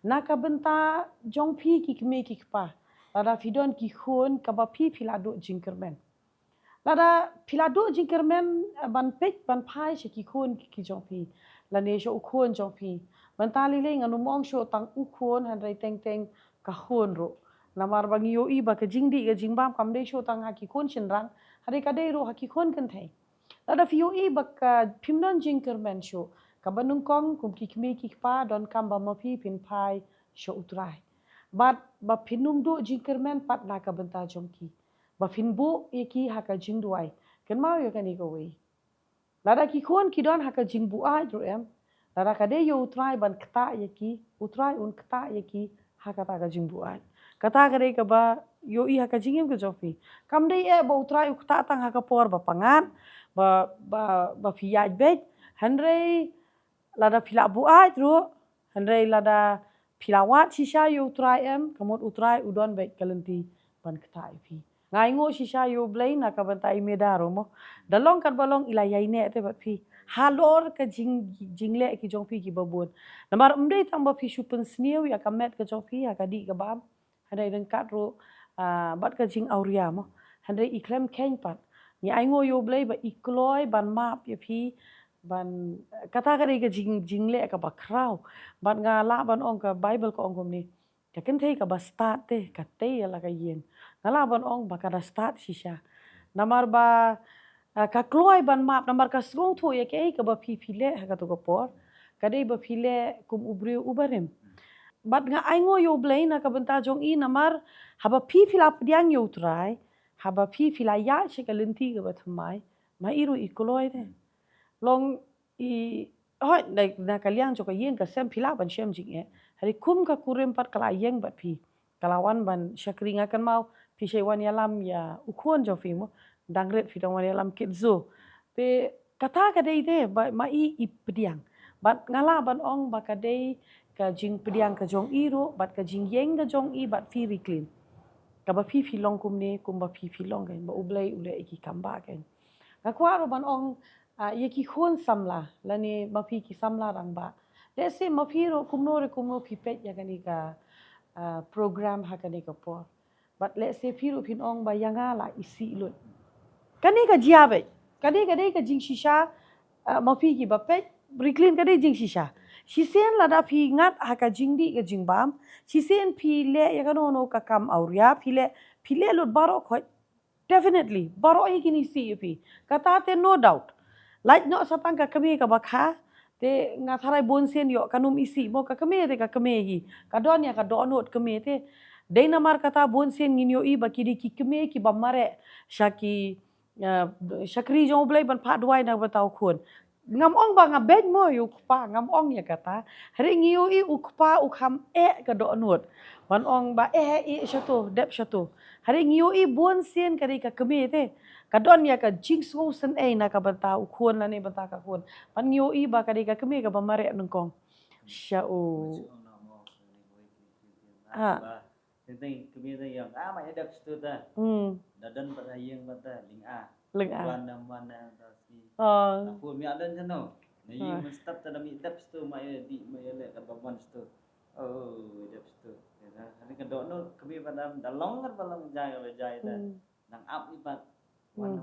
Naka benta jong pi ki keme ki kpa. Lada fidon ki khun kaba pi filado jingkermen. Lada filado jingkermen ban pek ban pai she ki khun ki jong pi. Lane sho ukhun jong pi. Benta lile nganu mong sho tang ukhun handai teng teng ka khun ro. Namar bang yo i ba ka jingdi ka jingbam kamde sho tang ha ki khun shinrang. Hari kadai ro ha ki khun kan thai. Lada fiyo i ba ka pimdon jingkermen sho. Kabanung kong kum ki keme ki kpa don kam ba mapi pin pai sho utrai. But ba pinum do jingkermen pat na ka benta jong ki. Ba finbu ki haka jingduai. Ken mau yo kan iko wei. Lada ki khun ki don haka jingbu ai ro em. Lada kade yo utrai ban kta ye ki, utrai un kta ye ki haka ta ka jingbu ai. Kata kade ka ba yo i haka jingim ke jofi. Kam dei ba utrai ukta tang haka por ba pangan, ba fiyaj bej, handrei lada pila bu ai ro, handrei lada pilawat sisa yo utrai em, kamot utrai udon bej kalenti ban kta ipi. Ngai ngo sisa yo blai na ka bantai medaro mo. Dalong kan balong ilayai ne te bat pi. Halor ka jingle ki jong pi ki babun. Namar umdei tang ba pi supen sniu ya kamet ka jong pi ya ka di ka bam. Handai dengkat ro bat ka jing auria mo. Handai iklem keng pat. Ni ai ngo yo blai ba ikloi ban map ya pi ban kata ka ka jingle ka ba krau. Ban ngala ban ong ka Bible ko ong kom ni. Ka kentei ka ba start te ka te ya la ka yen. Ngala ban ong ba kada start sisa. Namar ba ka kloi ban map namar ka sgong thu ya ke ka ba pi pile ha ka to ko por. Kadai ba pile kum ubriu ubarem. Bat nga ai ngo yo blai na ka benta jong i namar haba pi pila pdiang yo utrai. Haba pi pila ya she ka lenti ka ba thamai. Ma iru ikloi te. Long i hoi na kaliang jo ka yen ka sem pila ban shem jing e. Hari kum ka kurim pat kala yeng bat pi. Kalawan ban syakri ngakan mau pi wan yalam ya ukuan jo fi mo. Dangret fi wan yalam kitzo. Pe kata kadai te ma i pediang. Bat ngala ban ong ba kadai ka jing pediang ka jong i ro bat ka jing yeng ka jong i bat fi riklin. Ka ba fi long kum ne kum ba fi long kan ba ublai iki kamba kan. Ngakwa ro ban ong ye ki khun samla lani ma fi ki samla rang ba. Let's say ma fi ro kumno pi pet ya kan ka program ha kan ka por. But let's say fi ro pin ong ba yanga la isi lut. Kani ka jiabe. Kadai ka jing shisha ma fi ki ba pet riklin kadai jing shisha. Sisen lada pi ngat haka jingdi ka jingbam. Sisen pi le ya kan ono ka kam auria pi le lut baro khoi. Definitely baro ai kini si pi. Kata te no doubt. Like no sapang ka kami ka bakha te ngatharai bonsen yo kanum isi mo ka kami te ka kami hi. Kadon ya ka donot kami te. Dei namar kata bonsen nginyo i ba kidi ki kami ki bamare shaki shakri jong blai ban pha duai na batau khun. Ngam ong ba ngabej mo yu kpa ngam ong ya kata. Hari ngiyo i ukpa ukham ka donot. Ban ong ba shato dep shato. Hari ngiyo i bonsen kari ka kami te. Kadon ya ka jing sen na ka banta ukhun la ni banta ka khun. Pan ngiyo i ba kari ka kami ka bamare nungkong. Syao. Tentang kami tu yang mai ada situ ta. Dadan pada yang bata ling a. Ling a. Mana si. Na pun mi adan jano. Na yang mestap tada mi dap situ mai di mai le ka baban situ. Oh, dap situ. Ya, hari ka dono kami pada dalong kan balang jai ta. Nang up ni pat one.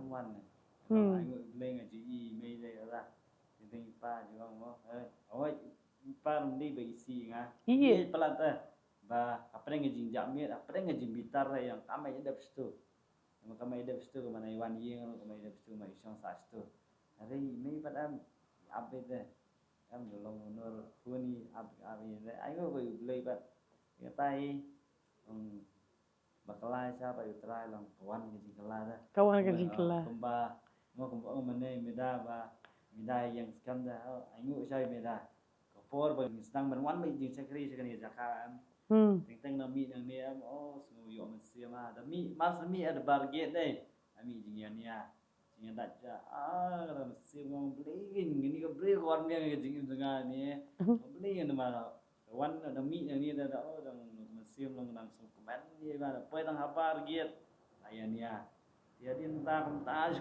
Ai le ngaji i mai le ra. Tentang pa juga mo. Oi, pa ndi ba isi nga. Iya pelata. Ba apa yang ngejing jamir, apa yang ngejing bitar yang kamai ada situ. Yang kamai ada situ mana iwan yang kamai ada situ mai isong sa situ. Hari ini pada update deh. Am dolong honor kuni abi deh. Ayo boleh beli pat. Ya tai bakalai siapa utrai lang kawan ngejing kelar dah. Kawan ngejing kelar. Kumba mau mana meda ba meda yang skam dah. Ayo saya meda. Kapor ba sedang berwan ba jing sekri sekali jakan. Tentang nami yang ni semua yo mesti mah. Demi mas mi ada barget deh. Ami jingan ya. Jingan daja. Kalau mesti mau beliin gini ke beli kawan yang jingin tengah ni. Beli yang mana. Kawan demi yang ni ada dan mesti langsung komen dia mana. Poin tang apa barget. Ayan ya. Jadi entah kumtas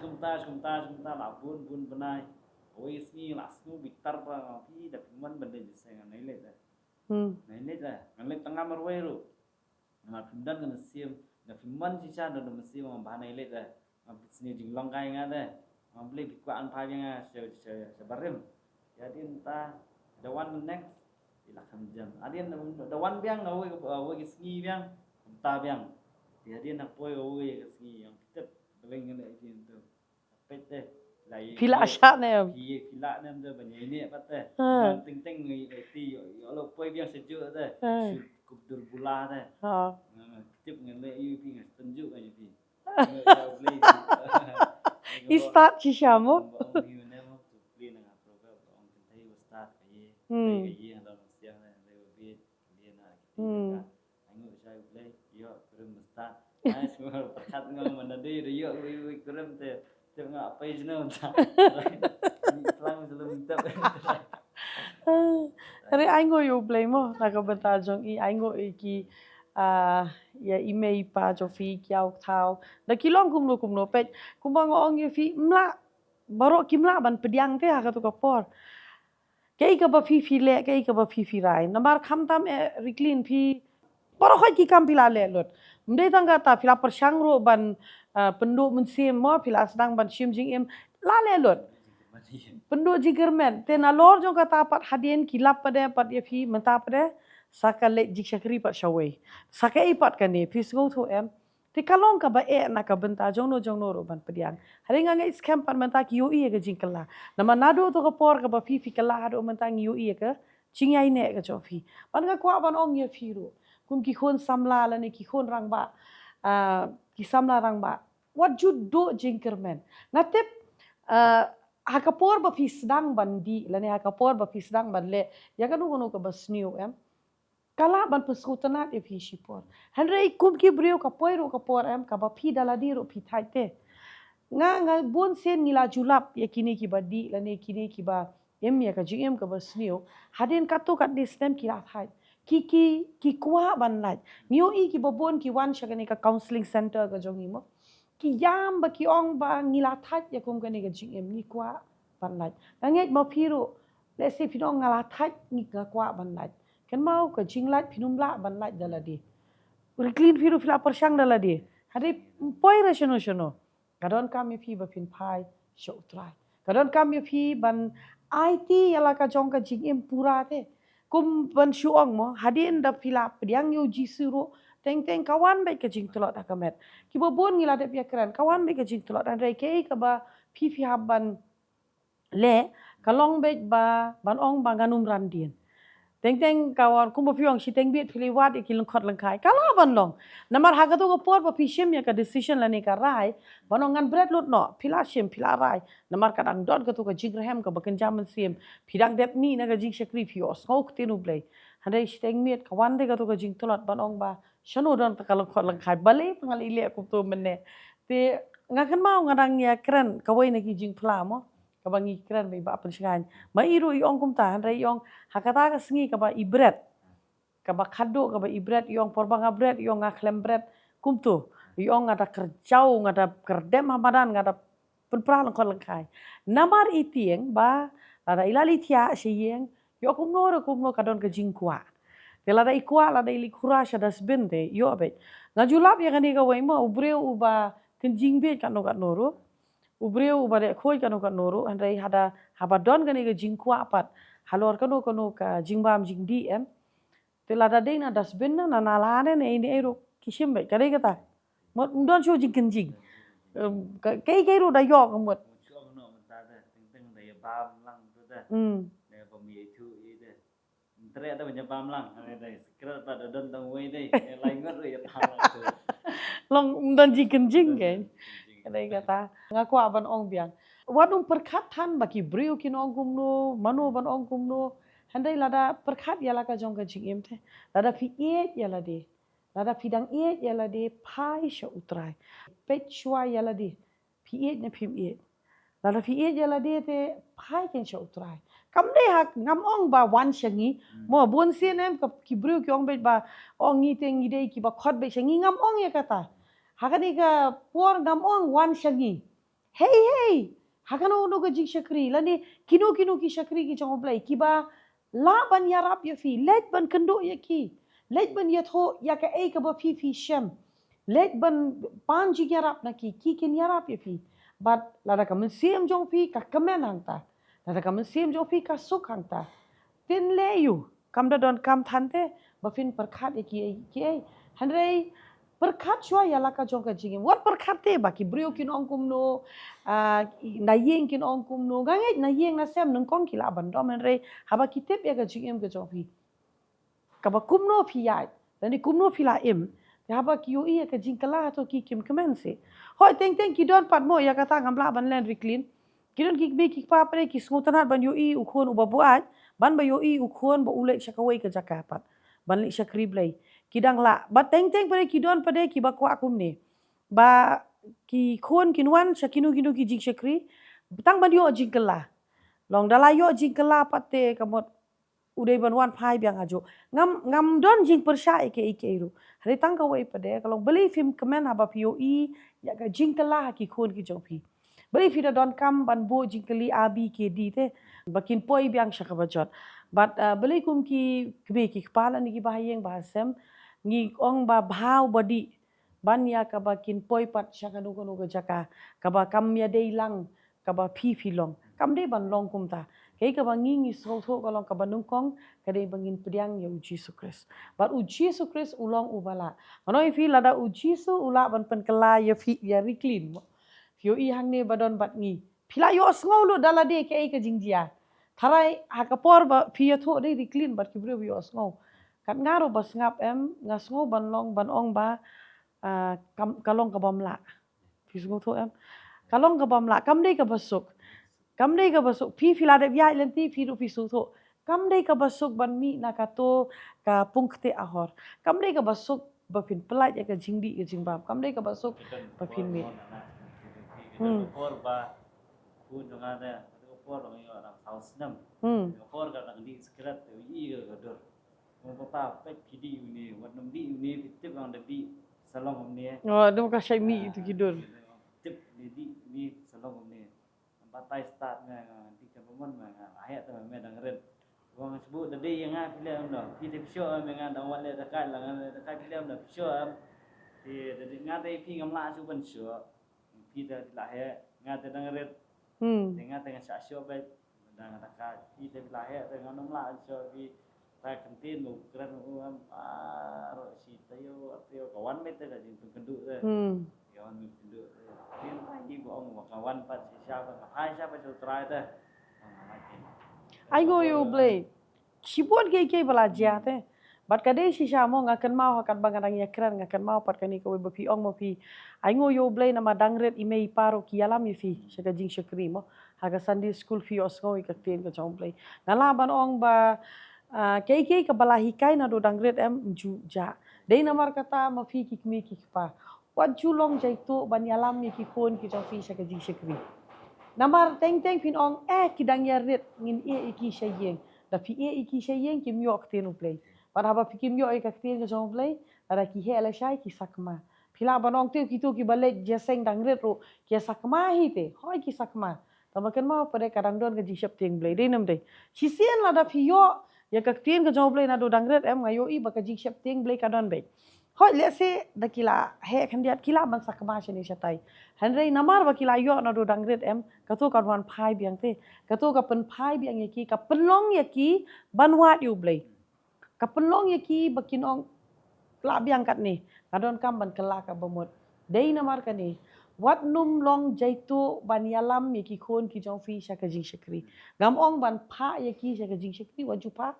lah bun benai. Ois ni langsung bitar pa pi dak man benda jiseng nai le. Nah ini lah, ngelik tengah marwai ru. Mà phim đơn cái xiêm, là phim mân chỉ cha được mà xiêm mà bán này lên rồi, mà sini jing long kai ngah deh, mà beli bikuan pai yang sebarim. Jadi entah the one next, ilakan jam. Adian the one biang ngawai ke sini biang, entah biang. Jadi nak poi ngawai ke sini yang kita beli ngene itu. Pet deh. Pila asya na Pila na mda banyak ini apa teh? Ting ngi ti lo poi biang sejuk teh. Kubdur bula teh. Tip ngene yu pi ngas tunjuk aja pi. Start si siamo. Ngene mo tu beli na program orang kentai start kaye. Kaye yang dalam siang na leo bit dia na kita. Angu saya beli yo kirim start. Nah semua perkat ngom menadi yo kirim teh. Tengok apa je nak Islam sebelum kita. Hari aingo yo blame na ka bata jong I aingo ki ya email pa jo fi kiao thao da kilong kumno pet kumbang ong yo fi mla baro kimla ban pediang te ha ka to ka por kei ka ba fi le kei ka ba fi rai namar kham tam reclean fi baro khoi ki kam pila le lot mde tangga ta pila persang ro ban penduk mensim mo pila sedang ban sim jing im lale lot penduk jigermen te na lor jong kata pat hadien kilap pada pat ye phi menta pada sakale jik syakri pat shawai sakai pat kan ni phi sgo tho em te kalong ka ba na ka benta jong no ro ban pediang hari nga scam pat menta ki yo i ga jing kala nama nado to ka por ka ba phi kala hado menta ngi yo i ka chingai ne ka jo phi ban ga kwa ban ong ye phi ro kum ki khon samla la ne ki khon rang ba kisamla rang ba what you do jinkermen ngatep hakapor ba fisdang bandi lane hakapor ba fisdang banle ya kanu kono ka basniu em kala ban peskutanat e fi shipor hanre kum ki brio ka poiro ka por em ka ba phi dala diro phi thaite nga bon sen ngila julap ya kini ki badi lane kini ki ba em ya ka jim ka basniu hadin katu kat di stem ki la thai ki kwa ban lai nio I ki babon ki wan shagani ka counseling center ka jongi mo ki yam ba ki ong ba ngila that ya kum kani ka jing em ni kwa ban lai nganget ma phiru let's say pinong ngala that ni ka kwa ban lai kan mau ka jing lai pinum la ban lai dala di clean phiru phila persang dala di hade poi ra shono kadon kami phi ba phin phai show try kadon kami phi ban IT yala ka jong ka jing em pura te kum ban shuong mo hadin da pila pediang yo jisuro teng kawan baik ke jing telot akamet ki bobon ngila de pia keren kawan baik ke jing telot dan rei ke ka ba phi haban le kalong baik ba ban ong banganum randien teng kawan kum ba piong si teng bit phili wat ikilong khot lang khai kala ban long namar haga to ko por ba phisem ya ka decision la ni ka rai banong ngan bread lot no phila sim phila rai namar kadang dot ka to ka jing rehem ka bakan jaman sim phidang dep ni na ka jing sakri phios ngok tinu blai handai steng miet kawan de ka to ka jing tolot banong ba shano don ta kalong khot lang khai bale pangal ile ku to menne te ngakan mau ngadang ya keren kawai na ki jing phla mo kabangi keren ba apa singany mairu iong kum ta handai iong hakata ka singi ka ba ibret ka ba khado ka ba ibret iong porbanga bread iong ngaklem bread kum tu iong ngada kerjau ngada kerdem hamadan ngada penpra lang khot lang khai namar itieng ba ada ilali tia siyeng yo kum no kadon ka jing kwa Tela da ikwa la da ili kurasha da sbente yo abet ngajulap ya kani ka waima ubreu uba kenjing be kan no noro ubreu uba de khoi kan no noro andai hada habadon kani ka jingkwa apat halor kanu ka jingbam jingdi em tela da dei na da sbenne na nalane ne ini ero kishim be kare kata mot don sho jing kenjing kai ro da yo kamot teng da ya bam lang tu da ne ba mi thu I de tre da banyak bam lang dai sekret pada don tang wei dai lain ngot ya ta long don jing kenjing ke kadai kata ngaku aban ong biang wadung perkhatan baki brio kin ong kumno mano ban ong kumno handai lada perkhat ya laka jong ka jing em the lada fi et ya lade lada fidang et ya lade pai sha utrai pet shwa ya lade fi et ne phim et lada fi et ya lade te pai ken sha utrai kam dei hak ngam ong ba wan shangi mo bon sien em ka ki brio ki ong bet ba ong ngi te ngi dei ki ba khot be shangi ngam ong ya kata hakani ka por ngam ong wan shangi hey hakano no ka jing shakri lani kino ki shakri ki chong blai ki ba la ban yarap ya fi let ban kendo ya ki let ban ya tho ya ka ka ba fi shem let ban panji yarap na ki kin yarap ya fi but lada ka mensim jong fi ka kemen hang ta lada ka mensim jong fi ka suk hang ta tin le yu kam da don kam than te ba fin perkhat ki hanrei perkhat chua ya la ka jong ka jingim wat perkhat te ba ki brio kin ong kum no na yeng kin ong kum no gangai na yeng na sem nung kong ki la ban dom hanrei haba ki tep ya ka jingim ka jong fi ka ba kum no fi ya dan ni kum no fi la im haba ki yo iya ka jing kala to ki kim kemen se hoi teng ki don pat mo ya kata ngam la ban len riklin ki don ki be ki pa pre ki smutanat ban yo i ukhon ubabuat ban ba yo i ukhon ba ulek syakawai ka jakapat ban li syakri blai kidang la ba teng pada kidon pada ki ba kwa kum ni ba ki khon kinwan syakinu kinu ki jing syakri tang ban yo jing kala long dala yo jing kala patte kamot udai ban wan phai biang ajo ngam don jing persya ike iru hari tang ka wai pada kalau beli film kemen haba pio i ya ka jing kala ki khon ki jopi beli fi don kam ban bo jing kali abi ke di te bakin poi biang syaka bajot but beli kum ki kbe ki kepala ni ki bahayeng bahasem ngi ong ba bhau body ban ya ka bakin poi pat syaka nugo jaka ka ba kam ya dei lang ka ba fi long kam dei ban long kum ta kay ka ba ngi so tho ka long ka ba nungkong ka dei bangin pediang ya uji sukres but uji sukres ulong ubala manoi fi lada uji su ula ban pen kala ya fi ya riklin yo i hang ne badon bat ngi phila yo sngo lu dala de ke ka jingjia tharai ha ka por ba fi ya tho dei riklin bat ki bro yo sngo kat ngaro bas ngap em ngasngo ban long ban ong ba kalong ka bamla fi sngo tho em kalong ka bamla kam dei ka basuk fi fila de ya lenti fi ru fi su tho kam dei ka basuk ban mi na ka to ka pungkte ahor kam dei ka basuk ba fin pelat ya ka jingdi ka jingbam kam dei ka basuk ba fin mi Por ba kun dong ada por dong yo orang saus nam por ka nang di skrat i ga dor mo pa pe kidi uni wat nam di uni tip ang di salong ni oh dum ka shay mi itu kidur tip di salong ni batai start nga di ka pamon nga ayat ta me dang red wong sebut tadi yang nga film dah kita show me nga dang wale da kai lang da kai film da show thì nga dei phi ngam la su ban show phi da la he nga ta dang red nga ta nga sa show ba dang ta ka phi da la he ta ngam la show phi ta kantin mu kran mu am ro si tayo atyo kawan me ta jing kendu de kawan me kendu tin ai bo ong kawan pat si siapa hai siapa tu try ta ai go you play chibot ke bala jate bat kadai si mo ngakan mau hakat bangarang ya kran ngakan mau pat kani ko be pi ong mo pi ai ngo yo play nama dangret imei paro ki alam fi shaka jing shakri mo haga sunday school fi osgo ik ten ka jong play nala ban ong ba ke ka bala hikai na do dangret em ju ja dei namar kata ma fi ki mi ki pa wat ju long jai to ban yalam mi ki kon ki jong fi shaka jing shakri namar teng fin ong ki dang ya ret ngin iki shayeng da fi iki shayeng ki myok ten play para haba fi ki myok ka ten ka jong play ara ki he la shai ki sakma phila banong te ki to ki balek jeseng dang ret ro ki sakma hi te hoi ki sakma tamakan ma pada kadang don ka ji shap teng play dei nam dei si sien la da fi yo ya ka ten ka jong play na do dang ret em ngayo i ba ka ji shap teng play ka don be hoi le se da kila he kan diat kila ban sakma shani shatai hanrei namar ba kila yo na do dang ret em ka to ka wan phai biang te ka to ka pen phai biang ye ki ka penlong ye ki ban wat yu play ka penlong ye ki bakin ong la biang kat ni kadon kam ban kala ka bomot dei namar ka ni wat num long jaitu ban yalam ye ki khon ki jong fi shaka jing shakri gam ong ban pha ye ki shaka jing shakri waju pha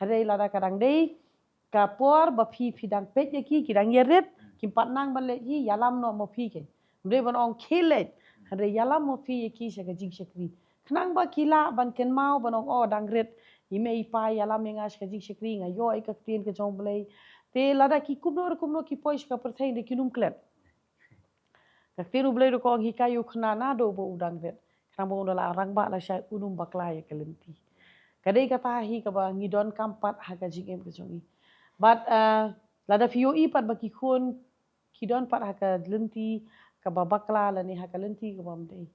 hare la da kadang dei ka por ba fi dang pet ye ki dang yeret kim pat nang ban le hi yalam no mo fi ke mre ban ong khilet hare yalam mo fi ye ki shaka jing shakri khnang ba kila ban ken mau ban ong o dang ret imei pa yalam ye ngas ka jing shakri nga yo ik ka tin ka jong blai te lada ki kumno ki pois ka perthai de kinum klet ka tiru blai ro ko hi kayu khna na do bo udang vet khna bo la rang ba la shai unum bakla ya kelenti kadai kata hi ka ba ngidon kampat ha ka jing em ka jongi but lada fio i pat baki khon kidon pat ha ka lenti ka ba bakla la ni ha ka lenti ka bam dei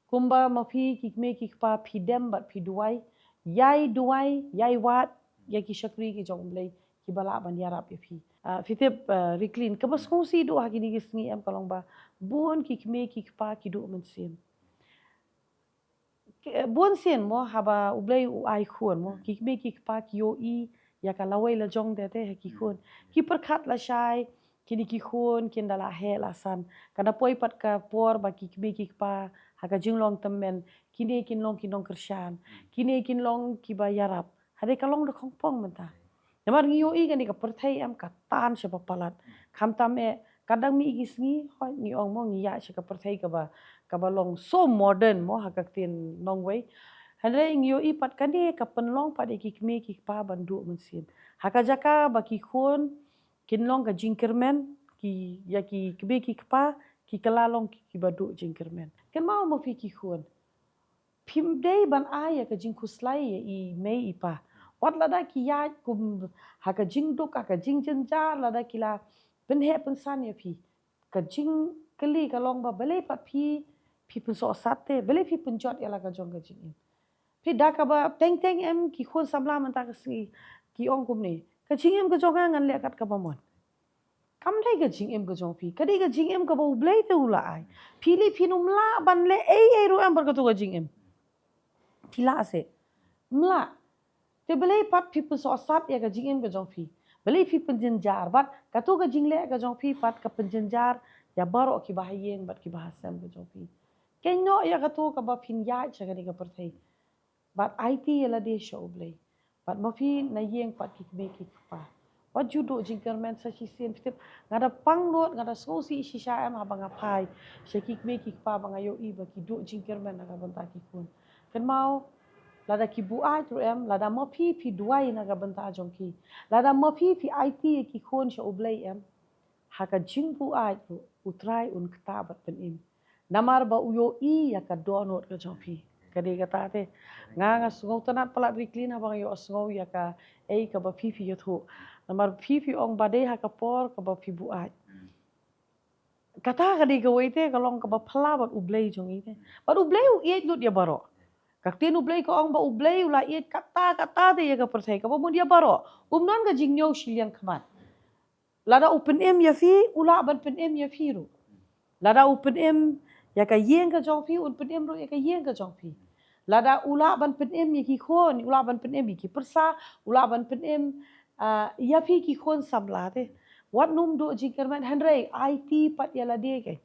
kumba ma fi ki me ki pa phi dem bat phi duai yai duai yai wat ya ki shakri ki jong blai ki bala ban yarap ya phi fitip reclean ka bas kong si do ha kini gisngi em kalong ba bon ki kme ki pa ki do men sin bon sin mo haba ublai u ai khon mo ki kme ki pa ki yo I ya ka lawai la jong de te ki khon ki perkhat la shai kini ki khon kin dala he la san kana poi pat ka por ba ki kme ki pa ha ka jinglong temen kini kin long kinong kershan kini kin long ki ba yarap hade kalong de khongpong menta namar ngiyo I kan ka perthai am ka tan se papalat kham tam e kadang mi gisngi hoi ni ong mo ngi ya se ka perthai ka ba long so modern mo ha ka tin nong wei hande ngiyo I pat kan de ka penlong pat ki kme ki pa bandu mensin ha ka jaka ba ki khon kin long ka jingkermen ki ya ki kbe ki pa ki kalalong ki badu jingkermen kan mau mo fi ki khon phim dei ban aya ka jing kuslai I mei ipa wat lada ki ya kum ha ka jing duk ka jing jenjar lada kila penhe pensan ya phi ka jing keli ka long ba bele pat phi pun so sate bele phi pun jot ya la ka jong ka jing phi da ka ba teng teng em ki khon samla man ta ka si ki ong kum ni ka jing em ka jong ngan le kat ka ba mon kam dai ka jing em ka jong phi ka dai ka jing em ka ba ublai te ula ai phi li phi num la ban le ei ru em bar ka tu ka jing em Tila ase mla te belai pat phi pun so sat ya ka jing em ka jong phi belai phi pun jenjar bat ka tu ka jing le ka jong phi pat ka pun jenjar ya baro ki bahayeng bat ki bahasam ka jong phi kenyo ya ka tu ka ba phin ya cha ka ni ka perthai bat IT ya la de show blai bat ma phi na yeng pat ki me ki pa wat ju do jing kermen sa si sen phi ngada panglot ngada so si shisha em ha banga phai she ki me ki pa banga yo I ba ki do jing kermen na ka banta ki kun kan mau lada ki buai tu em lada ma phi duai na ga banta jong ki lada ma phi IT ki khon sha oblai em ha ka jing buai tu utrai un kta bat pen im namar ba uyo I ya ka donot ka jong phi ka de ka ta te nga sungau tanat palat riklin ha bang yo sungau ya ka ei ka ba phi yo thu namar phi ong ba de ha ka por ka ba phi buai kata ka de ka wei te ka long ka ba phla bat ublai jong I te bat ublai u I lut ya baro Kaktin ublay ko ang ba ublay ula iet kata de ya ka percaya ka mo dia baro non ka jingyo shiliang khaman lada open em ya fi ula ban pen em ya fi ru lada open em ya ka yeng ka jong fi pen em ru ya ka yeng ka jong fi lada ula ban pen em ya ki khon ula ban pen em ki persa ula ban pen em ya fi ki khon samla te wat num do jingkerman handrai IT pat ya la de ke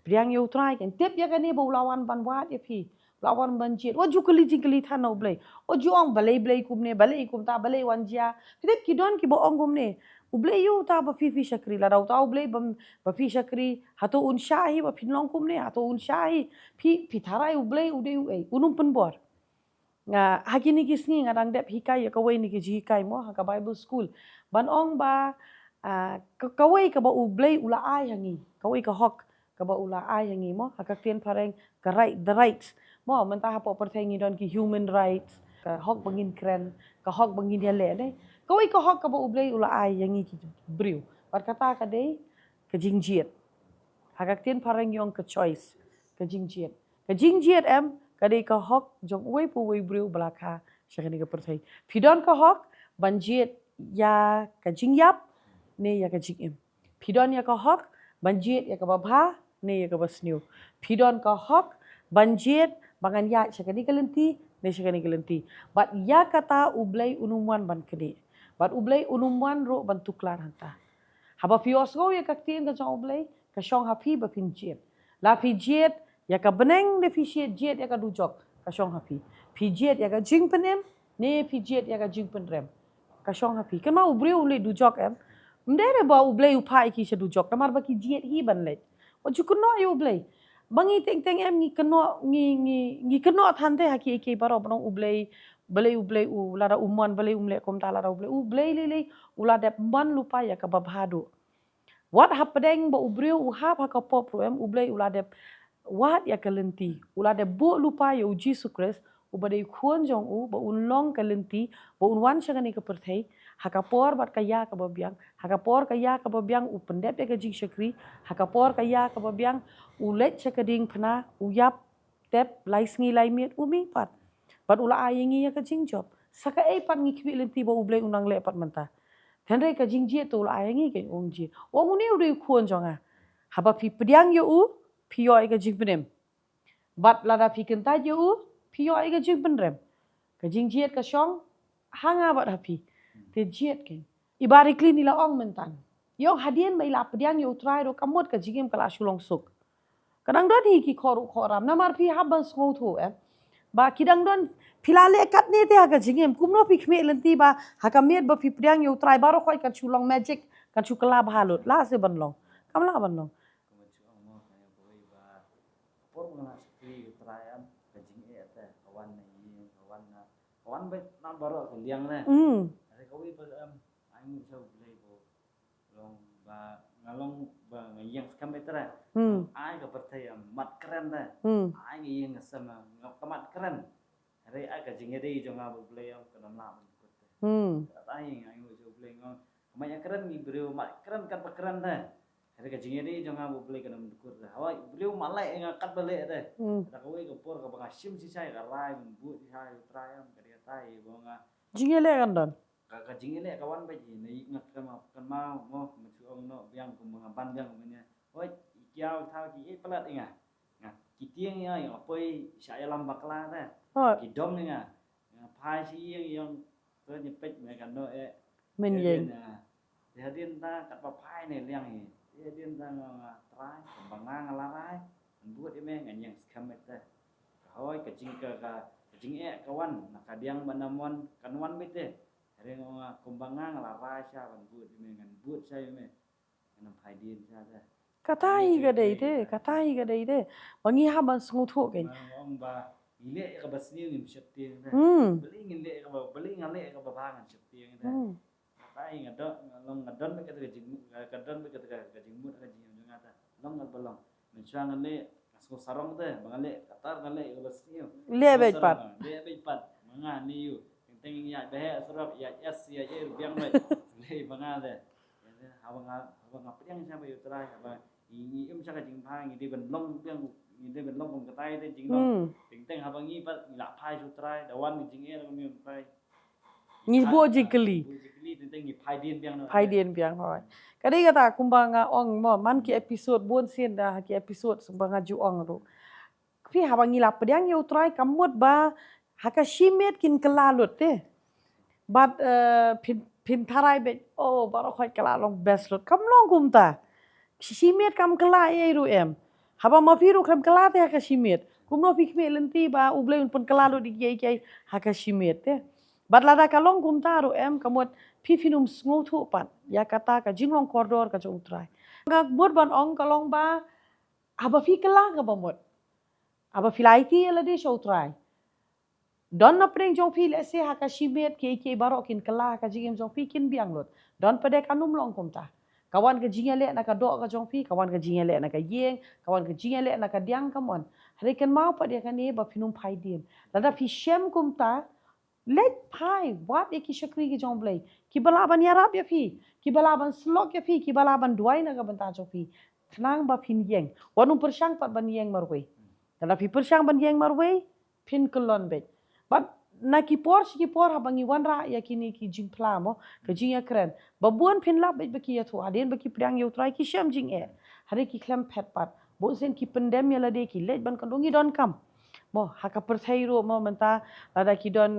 priang yo try kan tep ya ka ne bo lawan ban wat ya fi lawan banjir o ju kali jingkali thana oblai o ju ong balai blai kumne balai kumta balai wanjia fide kidon ki bo ong kumne ublai yu ta ba fi shakri la rau ta ublai bam ba fi shakri hato un shahi ba phinlong kumne hato un shahi phi tharai ublai ude u ei unum pen bor nga hakini kisni ngadang dep hikai ya kawai ni ki ji kai mo ha ka bible school ban ong ba kawai ka ba ublai ula ai hangi kawai ka hok ka ba ula ai hangi mo ha ka tien pareng ka right the rights mo mentah apa pertenggi don ki human rights ka hok bangin kren ka hok bangin dia le dai kawai ka hok ka ba ublai ula ai yang ki briu par kata ka dei ka jingjiet hak tien pareng yong ka choice ka jingjiet em ka dei ka hok jong wei pu wei briu belaka syakani ka pertai pidon ka hok banjiet ya ka jingyap ne ya ka jingem pidon ya ka hok banjiet ya ka babha ne ya ka basniu pidon ka hok banjiet bangan ya syakani kelenti ne syakani kelenti bat ya kata ublai unumuan ban kene bat ublai unumuan ro ban tuklar hanta haba fios go ya kaktien ka jong ublai ka shong hapi ba pinjiet la pinjiet ya ka beneng de fijiet jet ya ka dujok ka shong hapi fijiet ya ka jing penem ne fijiet ya ka jing penrem ka shong hapi kan ma ublai ule dujok em mdere ba ublai upai ki se dujok kamar ba ki jiet hi ban le o jukuno ya ublai bangi teng em ngi keno thante haki ke baro banong ublei belai ublei u lara umuan belai umle kom ta lara ublei lele ula dep man lupa ya ka babhado wat hapdeng ba ubreu u hap ka pop em ublei ula dep wat ya kalenti ula dep bo lupa ya uji sukres u badai khon jong u ba unlong kalenti ba unwan shagani ka perthai hakapor bat kaya ka babiang hakapor kaya ka babiang u pendep ya ka jing shakri hakapor kaya ka babiang ulet chakading phna uyap tep laisngi laimiet umi pat Bat ula ayengi ya ka jing job. Saka pat ngi kwi lenti ba ublay unang le pat menta. Tenre ka jing jiet to ula ayengi ke ong ji. Ong uni udu kuon jonga. Haba pi pediang yo u pio ai ka jing penem. Bat lada pi kenta yo u pio ai ka jing penrem. Ka jing jiet ka syong hanga bat hapi. Te jiet ke. Ibari kli nila ong mentan. Yong hadian mai la pediang yo try ro kamot ka jingim kala shulong suk. Kadang don hi ki koru koram namar pi haban sngo tho ba kidang don pilale kat ne te aga jingem kumno pi khme lenti ba haka met ba pi priang yo try baro khoi kan chulong magic kan chu kala bhalut la se banlong kamla banlong por ngana sekri trayam kajing te kawan bet na baro liang na are kawi ba ang so play ko long ba ngalong ba ngayang skam betra ai ka pertai mat keren ta ai ngayang sama ngamat keren are ai ka jing ede jonga ba play am kana na ai ai so play ngong maya keren ni bro mat keren kan pa keren ta are ka jing ede jonga ba play kana dukur ta hawa bro malai ngakat bale ta ta kawi ka por ka ba sim si sai ka rai bu si sai try am ka dia tai bonga jingele kan don ka jingele kawan ba ji nei ngat ka ma kan mau mo chu ong no biang ku mga ban biang ku nya oi kiao thao ki pelat inga nga ki tieng ya yang poi saya lam bakla ta ki dom ni nga phai si yang to ni pet me kan no men yeng dia din ta kat pa phai ne liang hi dia din ta nga trai bang nga la rai buat me ngan yang skamet ta hoi ka jing ka jing kawan nak kadiang banamon kanwan bete Reng kumbangang la rasha ban buat me ngan buat saya me ngan phai din cha ta katai ga dei de wangi haban sngo tho ke ong ba ile ka basni ngim shakti ta beli ngile ka beli ngale ka ba ngan shakti ta tai ngado long ngadon me ka jing kadon me ka jing mut ka jing ngata long ngal balong men chang ngale asko sarong ta bangale katar ngale ka basni le be pat manga ni yu teng ya behe serap ya yes ya ye biang me le banga de abang priang sa bayu trai abang ini sa ka jing phai ngi de ben long biang ngi de ben long kom ka tai de jing long teng abang ngi pa la phai su trai da wan jing e mi phai ngi bo jikli teng ngi phai dien biang hoi kadai kata kumbanga ong mo man ki episode bon sen da ki episode sumbanga ju ong ro pi habang ngi la pediang yo trai kamot ba haka shimet kin kelalut te but pin tharai be oh baro khoi kala long best lot kam long kumta shimet kam kala e ru haba ma firu kam kala te haka shimet kumno fi khme lenti ba uble un pun kala lo di kai haka shimet te but lada kalong kumta ru kamot pi finum sngo thu pat ya kata ka jinglong koridor ka jo utrai ga bot ban ong kalong ba haba fi kala ka bamot haba filaiti ala de show try Don na preng jong pi lese haka shimet ke barok kin kala ka jingem jong pi kin biang lot. Don pede kanum long kumta. Kawan ke jingele na ka dok ka jong pi, kawan ke jingele na ka yeng, kawan ke jingele na ka diang kamon. Hari kan mau pede kan ba pinum pai din. Lada pi shem kumta let pai wat e ki shakri ki jong blai. Ki balaban yarap ya pi, ki balaban slok ya pi, ki balaban duai na ka banta jong pi. Tenang ba pin yeng. Wanung persyang pat ban yeng marwei. Lada pi persyang ban yeng marwei pin kelon bet. But na kipor habangi wanra ya kini ki jing plamo ke jing ya kren babuan pin lap beki ya thu aden beki priang yo try ki sham jing hari ki klem pet pat bo sen ki pendem ya lade ki let ban kandongi don kam mo haka perthai ro mo menta lada ki don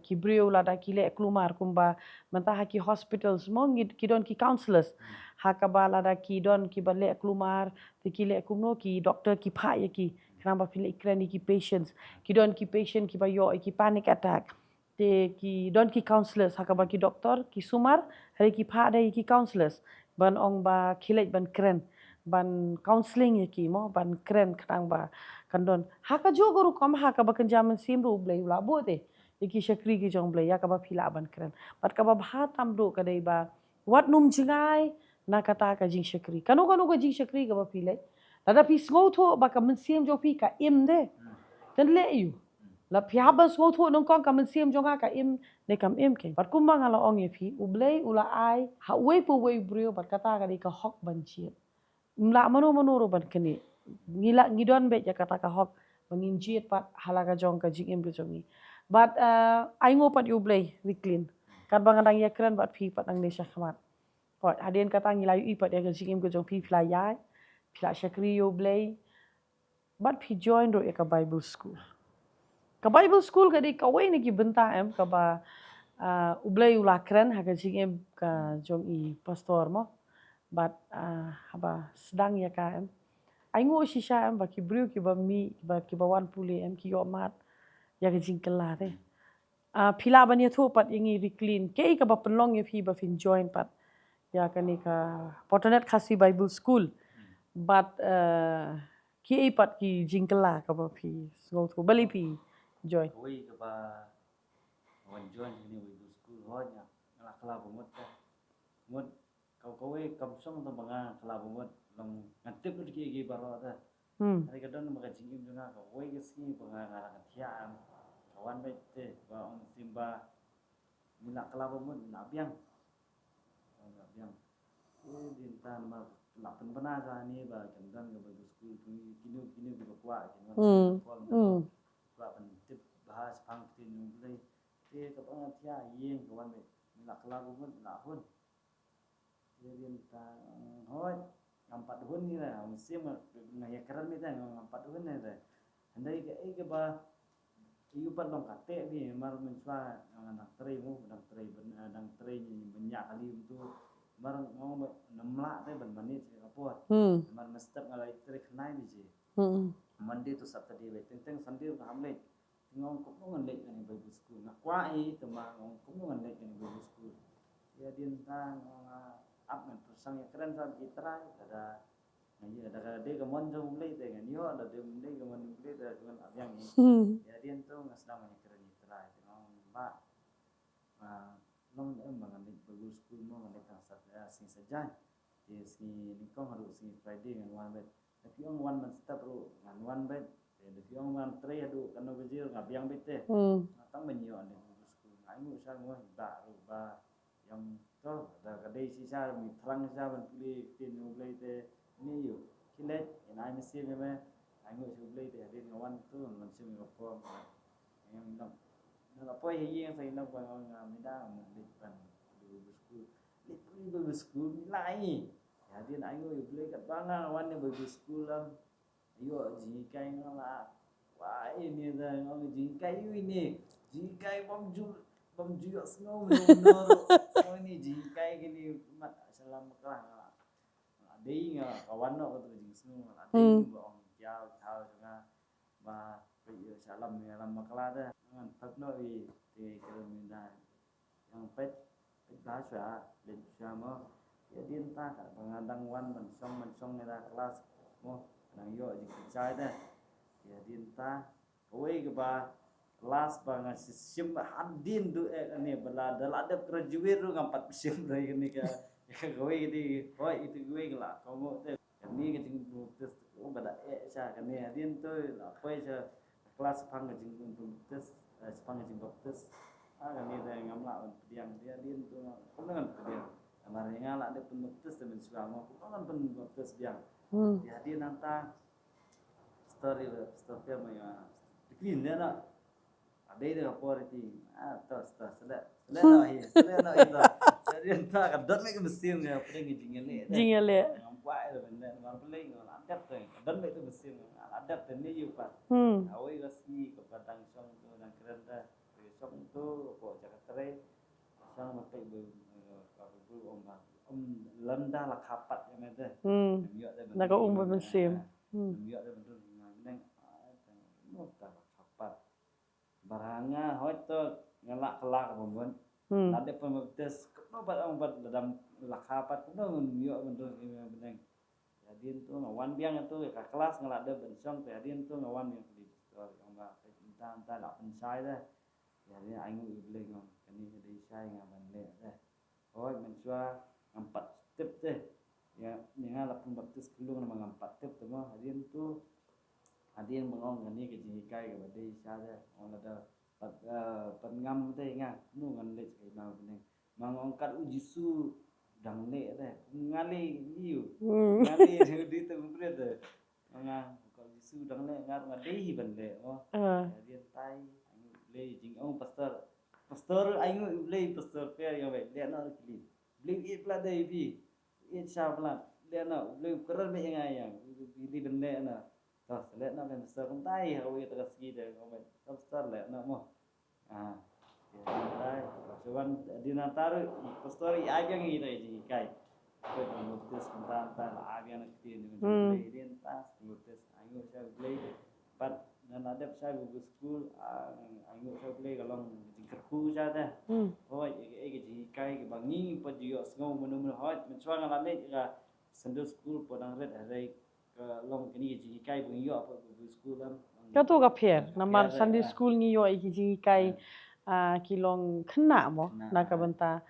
ki brio lada ki le klumar kumba menta haki hospitals mo ki don ki counselors haka ba lada ki don ki ba le klumar ki le kumno ki doctor ki pha ya ki Kenapa pilih iklan ki patients, ki don ki patient ki bayo ki panic attack, te ki don ki counselors, hakaba ki doktor, ki sumar, hari ki pha dai ki counselors, ban ong ba khilet ban kren, ban counseling ki mo ban kren kang ba kan don. Haka jo guru kam haka ba kan jaman sim ru blai ula bo te, ki shakri ki jong blai ya ka ba phila ban kren. Pat ka ba bha tam do ka dai ba wat num jingai na kata ka jing shakri. Kanu ka jing shakri ka ba philai. Lada pi sngo tho ba ka men sim jo pi ka im de ten le yu la pi haban sngo tho nong kong ka men sim jo ka im ne kam im ke pat kumba ngala ong ye pi ublei ula ai ha we po we brio pat kata ka di ka hok ban chi mla mano ro ban kene ngila ngidon be ja kata ka hok bangin jiet pat halaga jong ka jing im be jongi But ai ngo pat you blay wiklin. Kat bangadang ya keren bat pi pat nang nesha khamat. Pot hadien katang ilayu i pat ya gajing ko jong pi flyai. Pila syakri you blay. But pi join ro ya ka Bible school. Ka Bible school ka di kawai ni ki benta ka ba ublay ula keren ha gajing ka jong i pastor mo. But haba sedang ya ka ai ngo shisha ba ki bru ki ba mi ba ki ba wan puli ki yo mat ya gajing kala te. Pila banya thu pat ingi reclean ke ka ba penlong ye phi ba fin join pat ya kani ka Portanet Khasi Bible School but ki pat ki jingkela ka ba phi ngau thu bali phi join Kawai ka ba wan join ini Bible school honya ngala kala bumut ka mut kawai kam song to banga kala bumut long ngantip ki baro ta hari kadon maka jingim juga kawai ke ski banga ngala kathiam kawan baik te ba on simba nila kala bumut nabiang dintan ma lapan bana sa ni ba kandan ga Bible school kini ga kwa kini ba pen tip bahas pang tin mulai te ka bang tia yeng kawan baik nila kala bumut na hun dintan hoi ngampat hun ni lah musim ngaya keran ni dah ngampat hun ni dah andai ke ba iu pat long kate ni mar mensua nang trei mu dang trei ni banyak kali tu mar ngom namla te ban manit ka pot mar mester ngalai trei khnai ni je Monday to Saturday we teng Sunday ka hamle ngom ko ngon lek ni Bible school na kwa i tama ngom ko ngon lek ni Bible school ya din ta up men persang ya keren sa gitra ada iya ada de ga mon jong lei te ngan yo ada de de ga mon lei te kan abyang ni ya din tu ngasna man keren gitra ngom ba nong bangan di Bible school mo ngan ta sat sing sajan ye si ni ko haru si Friday ngan one bet tapi ong one man step ro ngan one bet de ong man tre adu kan bejir ngabyang bet te matang menyo ni Bible school ngai mu sa mo ba ba yang to da kadai sisa mi thrang sa ban puli tin ulai te ni yu kilet en ai mesi me ai ngo su ulai te din ngawan tu man sim ngo po yang na po ye yang sai na ba nga mi da mo lit pan du school lit puli Bible school ni lai ya din ai ngo ulai kat banga wan ni Bible school lam ayo ji kai ngala wah ini da ngo ji kai ini ji kai bom ju snow no oh ini jingkai gini mat salam kelah dei nga kawan no to jing snow dei bong jao thao nga ba pe salam ni lam makla da ngan pat no i te kelminda yang pet bahasa den sama ya din ta ka bangadang wan man song ni da kelas mo nang yo jing chai da ya din ta koi ke ba kelas banget sistem hadin tu ni belada ada graduate tu ngampat sistem dari ni ke kowe gitu hoi itu gue lah kamu tu ni keting tes oh bada sa kan ni hadin tu apa sa kelas pang keting tes pang keting tes kan ni dah ngamla diam dia hadin tu kan dia amar ngala ada tes temen suamo kan tes dia hadin nanta story maya clean dia nak ada itu apa itu terus sudah no itu jadi entah kadang lagi mesin ya pergi jingle le nampak itu benar orang peling orang adat tu kadang itu mesin adat dan ni juga awai kasih kepada song tu dan keren dah song tu apa cakap terai song makai lenda lah kapat yang ada nak mesin dia ada betul neng nota kapat barangnya hoi to ngelak kelak pun ada pembetes kebat obat dalam lakapat kuno yo betul beneng jadi itu ngawan biang itu ke kelas ngelak ada bensong jadi itu ngawan yang di store enggak entah lah pensai dah jadi aing beli ngom kini di sai ngaban le dah hoi mensua empat step teh ya ninga la pembetes kelung nama empat step tu mah jadi itu adien mengong ngani ke jikai ke badai sada on ada pengam teh nga nu ngan le kai mau bening mangongkat ujisu dang le teh ngali liu ngali di tu bre teh nga ko ujisu dang le ngar ngadei ban le oh dia tai play jing pastor aingu play pastor fair yang baik dia nak kili play it pula dai pi it sha pula dia nak play keren me yang ayang pilih benda na tas le nak kan pastor kan tai hau itu kasih dia kau baik pastor le nak mo tai cuman di natar pastor i ayang ini dai jing kai kau notice kan ta la ayang nak tin dengan play dia tas notice aingu sha play but dan ada saya buku school angu saya play kalau jingkar ku saja hoi ji kai bangi padio ngau menu hoi mencuang alane ga Sunday school podang red hari long kini ji kai bungi yo apa buku school kan Kato ka pher namar Sunday school ni yo iki ji kai kilong khna mo na ka banta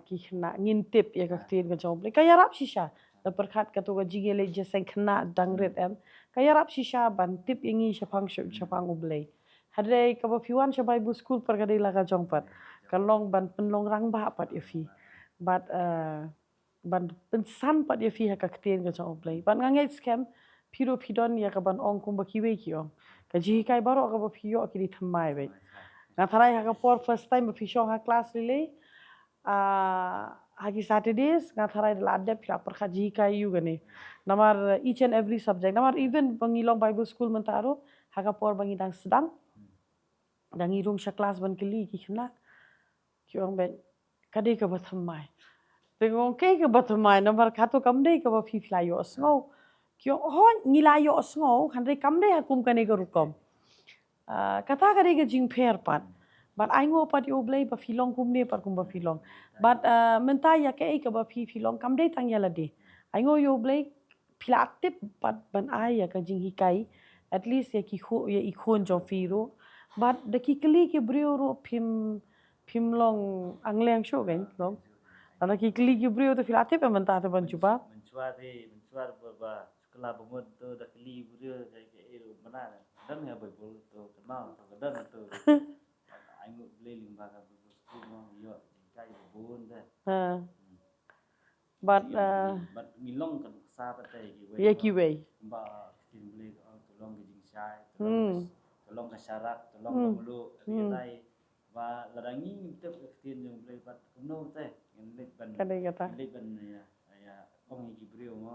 ki khna ngintip ya ka tin ka job le kaya rap shisha da perkhat kato ka jigele je sen khna dangret em kaya rap shisha ban tip ingi shapang ublei hadre ka ba piwan sha Bible school per ka dei la ka jongpat kalong ban penlong rang ba pat ifi but ban pensan pat ifi ha ka tin ka jong ublei ban ngangai scam piro pidon ya ka ban ong kumba kiwe kiong ka ji kai baro ka ba pio ki di thamai be na tharai ha ka por first time ba pishong ha class lile hagi Saturdays nga tharai la adep ya per khaji kai yu gane namar each and every subject namar even bangilong Bible school mentaro haga por bangi dang sedang dangi room sha class ban kili ki khna kyong ben kade ka bathamai tengong ke ka bathamai namar khato kamde ka ba fi flayo sngo kyong ho ngilayo sngo khandre kamde hakum kane ka rukom kata kade ka jing pher pat but aingo pat yo blai ba filong kumne par kum ba filong but menta ya ke ka ba filong kamde tang yala de aingo yo blai pilatip pat ban ai ya ka jing hikai at least ya ki kho ya ikhon jo firo but the kikli ki brio ro phim long angleng sho gen long ana kikli ki brio to pilatip menta to ban chuba mencuat ba sekolah bumut tu dah kli brio ke mana dan ya Bible tu kenal dan tu aingu play limba ka buku school mo yo kai bun dah but milong kan sa patai ki we ba kin play tolong gijing sai tolong ka syarat tolong mulu riai ba ladangi tep tin jong play pat kuno teh ngelit ban kadai kata ngelit ban ya ong gibrio mo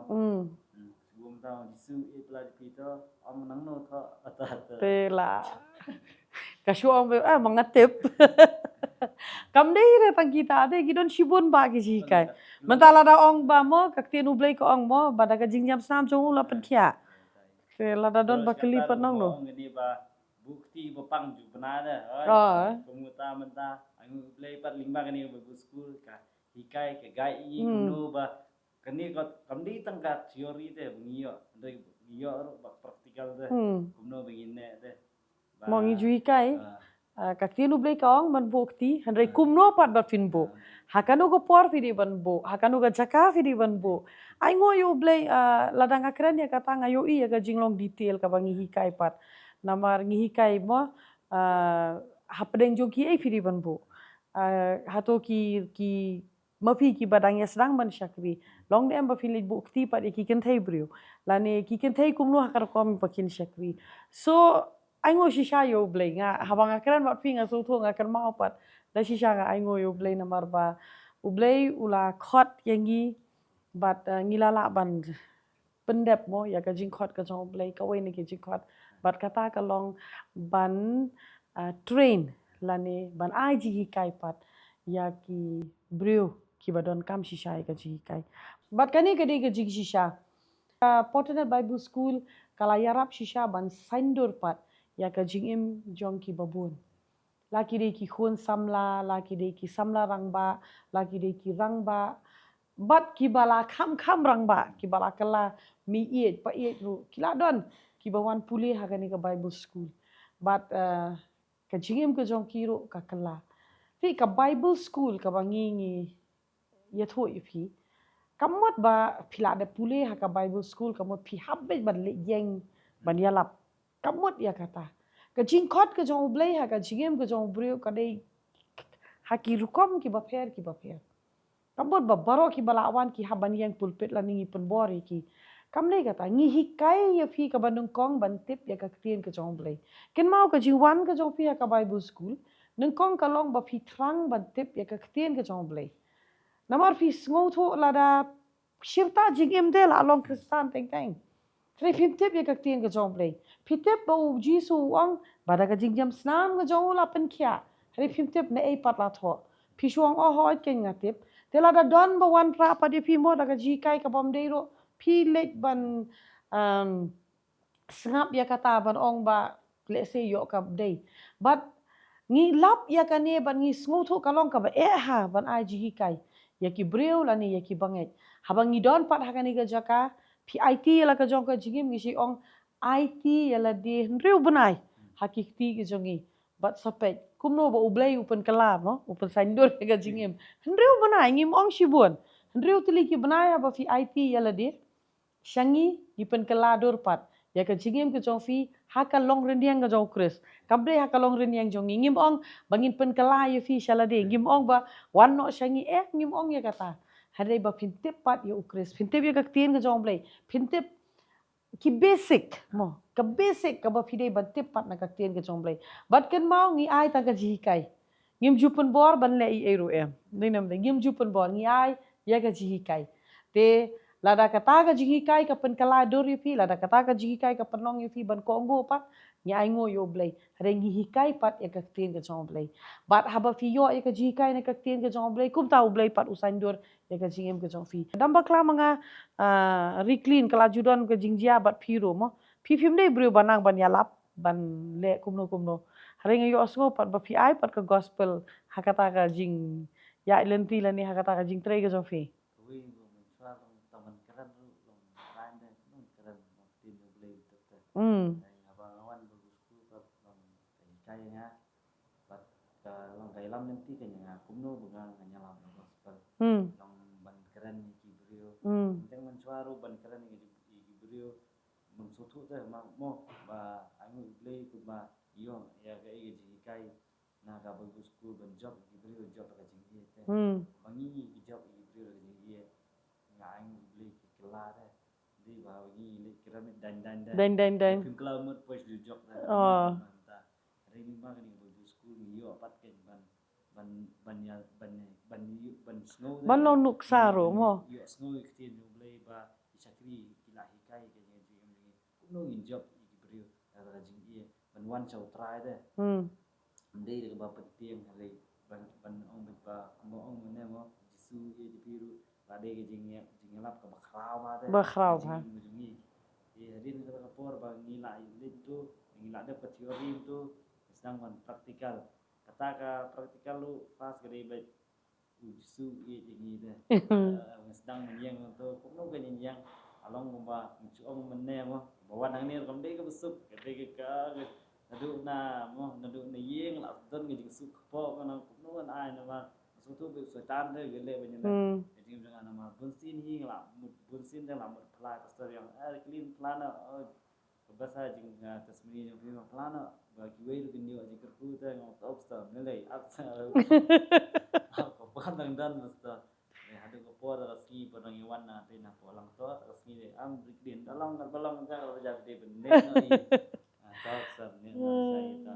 sebelum tahu disu itlah dipito om nang no tho ata tela kashu om mangatip kamdei re tang kita ade gidon shibun ba ki ji kai mentala da ong ba mo kakti nu blai ko ong mo bada ka jingjam sam jong la penkia tela da don ba kli panong no ngedi ba bukti bepang ju benada pemuta menta angu blai pat lingba kani bagus school ka hikai ke gai i kuno ba kani kamdi tangkat teori te bungiyo ndai bungiyo ba praktikal te kuno begine te mongi jui kai kakti nu blai kaong man bukti handai kumno pat ba finbo hakanu ko por fidi banbo hakanu ga jaka fidi banbo ai ngo yo blai ladang akren ya kata ngayo i ya ga jinglong detail ka bangi hikai pat namar ngi hikai mo hapdeng joki ai fidi banbo hato ki mafi ki badang ya sedang ban syakri long dem ba filit bukti pat ki kentai brio lane ki kentai kumno hakar kom pakin syakri so aingo shisha yo blai nga habang akran mat pinga so tho ngakar mau pat da shisha nga aingo yo blai namar ba ublai ula khot yangi bat ngilala ban pendep mo ya ka jing khot ka jong blai ka wei ni ki jing khot bat kata ka long ban train lane ban ai ji kai pat ya ki brio ki badon kam shisha ka ji kai bat kani ka de ka jing shisha Portland Bible School kala yarap shisha ban saindur pat ya ka jingim jong ki babun laki de ki khun samla laki de ki samla rangba laki de ki rangba bat ki bala kham rangba ki bala kala mi iet pa iet ru kila don ki bawan puli ha ka Bible School but ka jingim ka jong ki ru ka kala fi ka Bible School ka bangi ya tho ifi kamot ba phila de puli ha ka Bible School kamot phi habbe ban le yeng ban yalap kamot ya kata ka jingkot ka jong blai ha ka jingem ka jong brio ka dei ha ki rukom ki ba pher kamot ba baro ki bala awan ki haban yang pulpit la ningi penbori ki Kam le kata ngi hikai ya fi ka bandung kong ban tip ya ka tien ka jong blai. Ken mau ka jingwan ka jong fi ya ka Bible school. Nung kong ka long ba fi trang ban tip ya ka tien ka jong blai. Namar fi ngau tho la da shirta jingim de la long kristan teng teng. Tre phim tip ya ka tien ka jong blai. Fi tip ba u jisu ang bada ka jingjam snam ka jong la pen kya. Tre phim tip ne ei pat la tho. Fi shuang o hoi ken nga tip. Te la da don ba wan pra pa de fi mo da ka ji kai ka bom de ro. Pi lek ban sengap ya kata ban ong ba let's say yo ka day but ngi lap ya ka ne ban ngi sngu thu kalong ka ba ha ban ai ji kai ya ki breu la ni ya ki banget habang ngi don pat ha ka ni ga jaka pi IT la ka jong ka jingim ngi si ong IT ya la di reu banai hakikti ki jongi but sapet kumno ba ublay upen kalam no upen sandur ga jingim reu banai ngi ong shibun reu tili ki banai ba fi IT ya la di Shangi gipen keladur pat ya ka jingim ke jong fi haka long rendiang ga jong kris kambre haka long rendiang jong ngim ong bangin pen kela ya fi shalade ngim ong ba wan no shangi ngim ong ya kata hade ba pintip pat ya ukris pintip ya ka tien ga jong blai pintip ki basic mo ka basic ka ba fide ba tip pat na ka tien ga jong blai bat ken mau ngi ai ta ka ji kai ngim jupen bor ban le i eru ninam de ngim jupen bor ngi ai ya ka ji kai te lada kata ka jigi kai ka pen kala dor yupi lada kata ka jigi kai ka penong yupi ban kongo pat ngi ai ngo yo blai rengi hikai pat ya ka tien ka jong blai bat haba fi yo ya ka jigi kai na ka tien ka jong blai kum tau blai pat usan dor ya ka jingem ka jong fi damba kla manga reclean kala judon ka jingjia bat piro mo fi fim dei brio banang ban yalap ban le kumno rengi yo osngo pat ba fi ai pat ka gospel hakata ka jing ya lenti lani hakata ka jing tre ka jong fi long kai lam nanti kanya kumno bunga kanya lam gospel long ban keren ni kibrio teng man suaru ban keren ni kibrio mung sutu te mo ba angu play ku ba yo ya ga i ji kai na ga ba school ban job kibrio job ka jing te bangi ki job kibrio ka jing nga angu play ki kla te di ba gi le kira mit dan kim kla mut pois du job te ring ba ka ni school ni yo pat ken ban snow ban lo nuk saro mo yo snow iktin yo blay ba isakri kila hikai ke ni no in job ibrio ada jing ie ban wan chau try de ndei de ba patiem hale ban ong ba mo ong ne mo jisu ye biru ba de ke jing lap ka ba khrau ma de ba khrau ha ni ye rin ka por ba ni la itu ni la de theory itu sedang ban praktikal kata ka praktikal lu pas gede baik ujisu ye jingi de sedang menyang to kuno ga yang along ba chuong menne mo bawan ang ner kam de ka besuk gede ka nadu na mo nadu na yeng la don ga jing po kana kuno an ai na ma sutu be setan de gele banyak jadi dengan nama bunsin hi la bunsin de la pla ka yang clean plana bahasa jing tasmini yang prima plana bagi wei lu kinyo jing kerku ta ngau top sta nilai aksa apa pandang dan mesta hadu ko por rasmi padang iwan na te na polang to rasmi de am bridin dalang kal balang ka raja de bende no i top sta ne na sai ta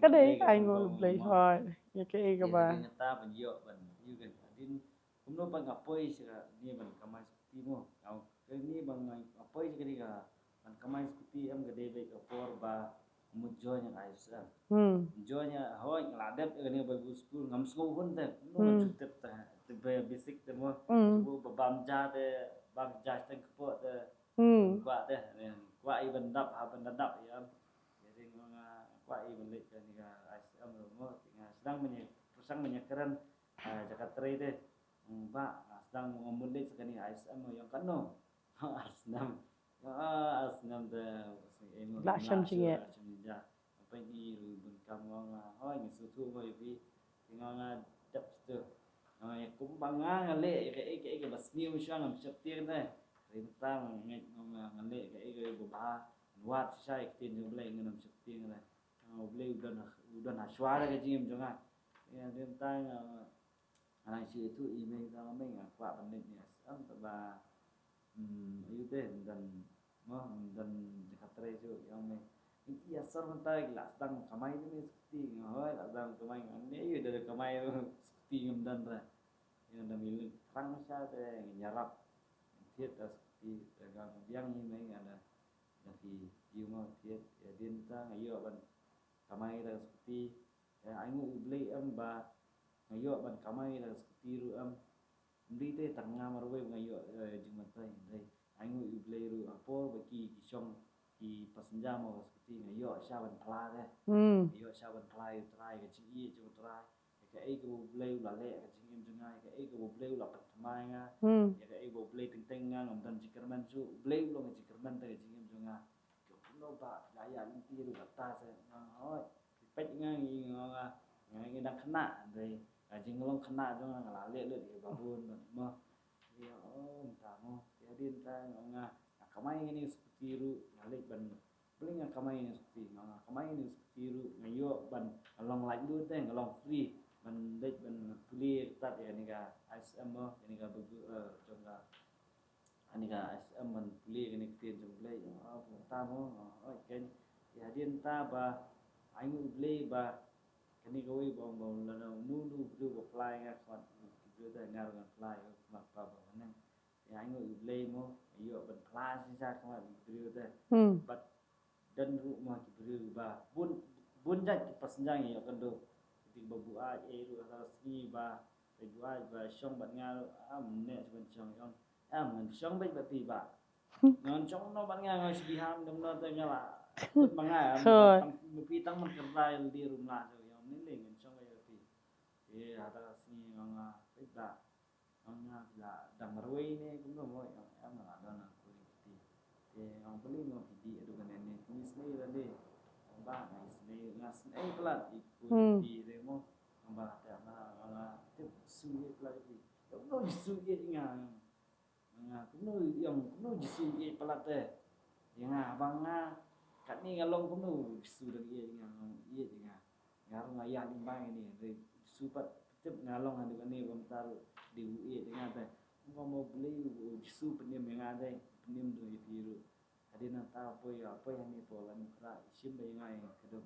kadai ai ngol play hard ya ke ga ba ta ban yo ban yu kan din kumno bang apoi sira ni ban kamai timo au ni bang apoi sira ga ban kamai skuti am gede be por ba mujonya aisa mujonya hoy ladep ni ba school ngam school hun te no chutet ta te basic te mo bu bam ja te bam ja te ko te kwa te kwa i ban dap ha ban dap ya jadi nga kwa i ban le ni ga aisa mo sedang menyekaran Jakarta te ba sedang ngomong sekali aisa mo yang kano asnam asnam de la sham chinge ja apa ni rubun kamong hoi ni sutu hoi bi nganga dap tu ya kum banga ngale ke bas ni usyang am chaptir ne rinta ngai ngale ke ba wat sai tin jo blai ngam chaptir ne blai udan aswara ke jim jonga ya rinta anai si itu email dalam menga kwa pandit ni am ba ayu teh dan Jakarta itu yang me iya sor mentai gelas tang kamai ini seperti ngahoi tang kamai ini ayu dari kamai seperti ngemdan ra yang ada milik terang saya teh nyarap tiet seperti dagang biang ini mai ada dari ieu mah tiet ya dinta ayo ban kamai da seperti ya aing beli ba ngayo ban kamai da seperti ru Hindi teh tengah marwe ngayo jumatai dai aing beli ru apo baki kisong ki pasenja mo seperti ngayo saban pala deh ngayo saban pala trai ke ci cu trai ke ai ko beli la le ke cingim jengai ke ai ko beli la patmai nga ya ke ai ko beli teng nga ngam dan cikerman su beli lo ke cikerman teh cingim jenga ko ba daya inti ru ta se hoi pet nga ngi nga ngi dak kena dai jing long kena dong ngalale le di babun mah ya entah mo jadi entah nga kamai ini seperti ru ngalik ban beli nga kamai ini seperti nga kamai ini seperti ru ngayo ban long like lu teh ngalong free ban dek ban beli tat ya ni ga ISM mo ini ga bugu jongga ani ga ISM ban beli ini tin jong beli ta mo ken ya dia entah ba aing beli ba kani kau bong bong lana nu bru apply nga kon bru da ngar ngan apply mak pa ba nang ya aing play mo ayo ban apply si sa kon bru da but dan ru ma ki bru ba bun ja pas jang ya kan do ti babu a ru sa si ba babu a ba shong ban nga ne ban shong yong ngan shong ba ti ba ngan shong no ban nga si biham dum no ta nga la mga pi tang man kan di rumah niling trong cái thì ada sini nga pita nga la dang marway ne cũng rồi em là đó là quality thì ông beli ngo di itu kan ini ni sini tadi ba na sini ngas pelat ikut di demo ba ta nga tip suye pelat di no suye nga kuno yang kuno suye pelat teh yang abang nga kat ni ngalong kuno su dari nga ngaruh ngaya limbang ini dari super tetap ngalong ada ni bentar di UI dengan ada mau beli su penim yang ada penim tu biru ada nata apa yang ni pola mukra isim yang yang kedua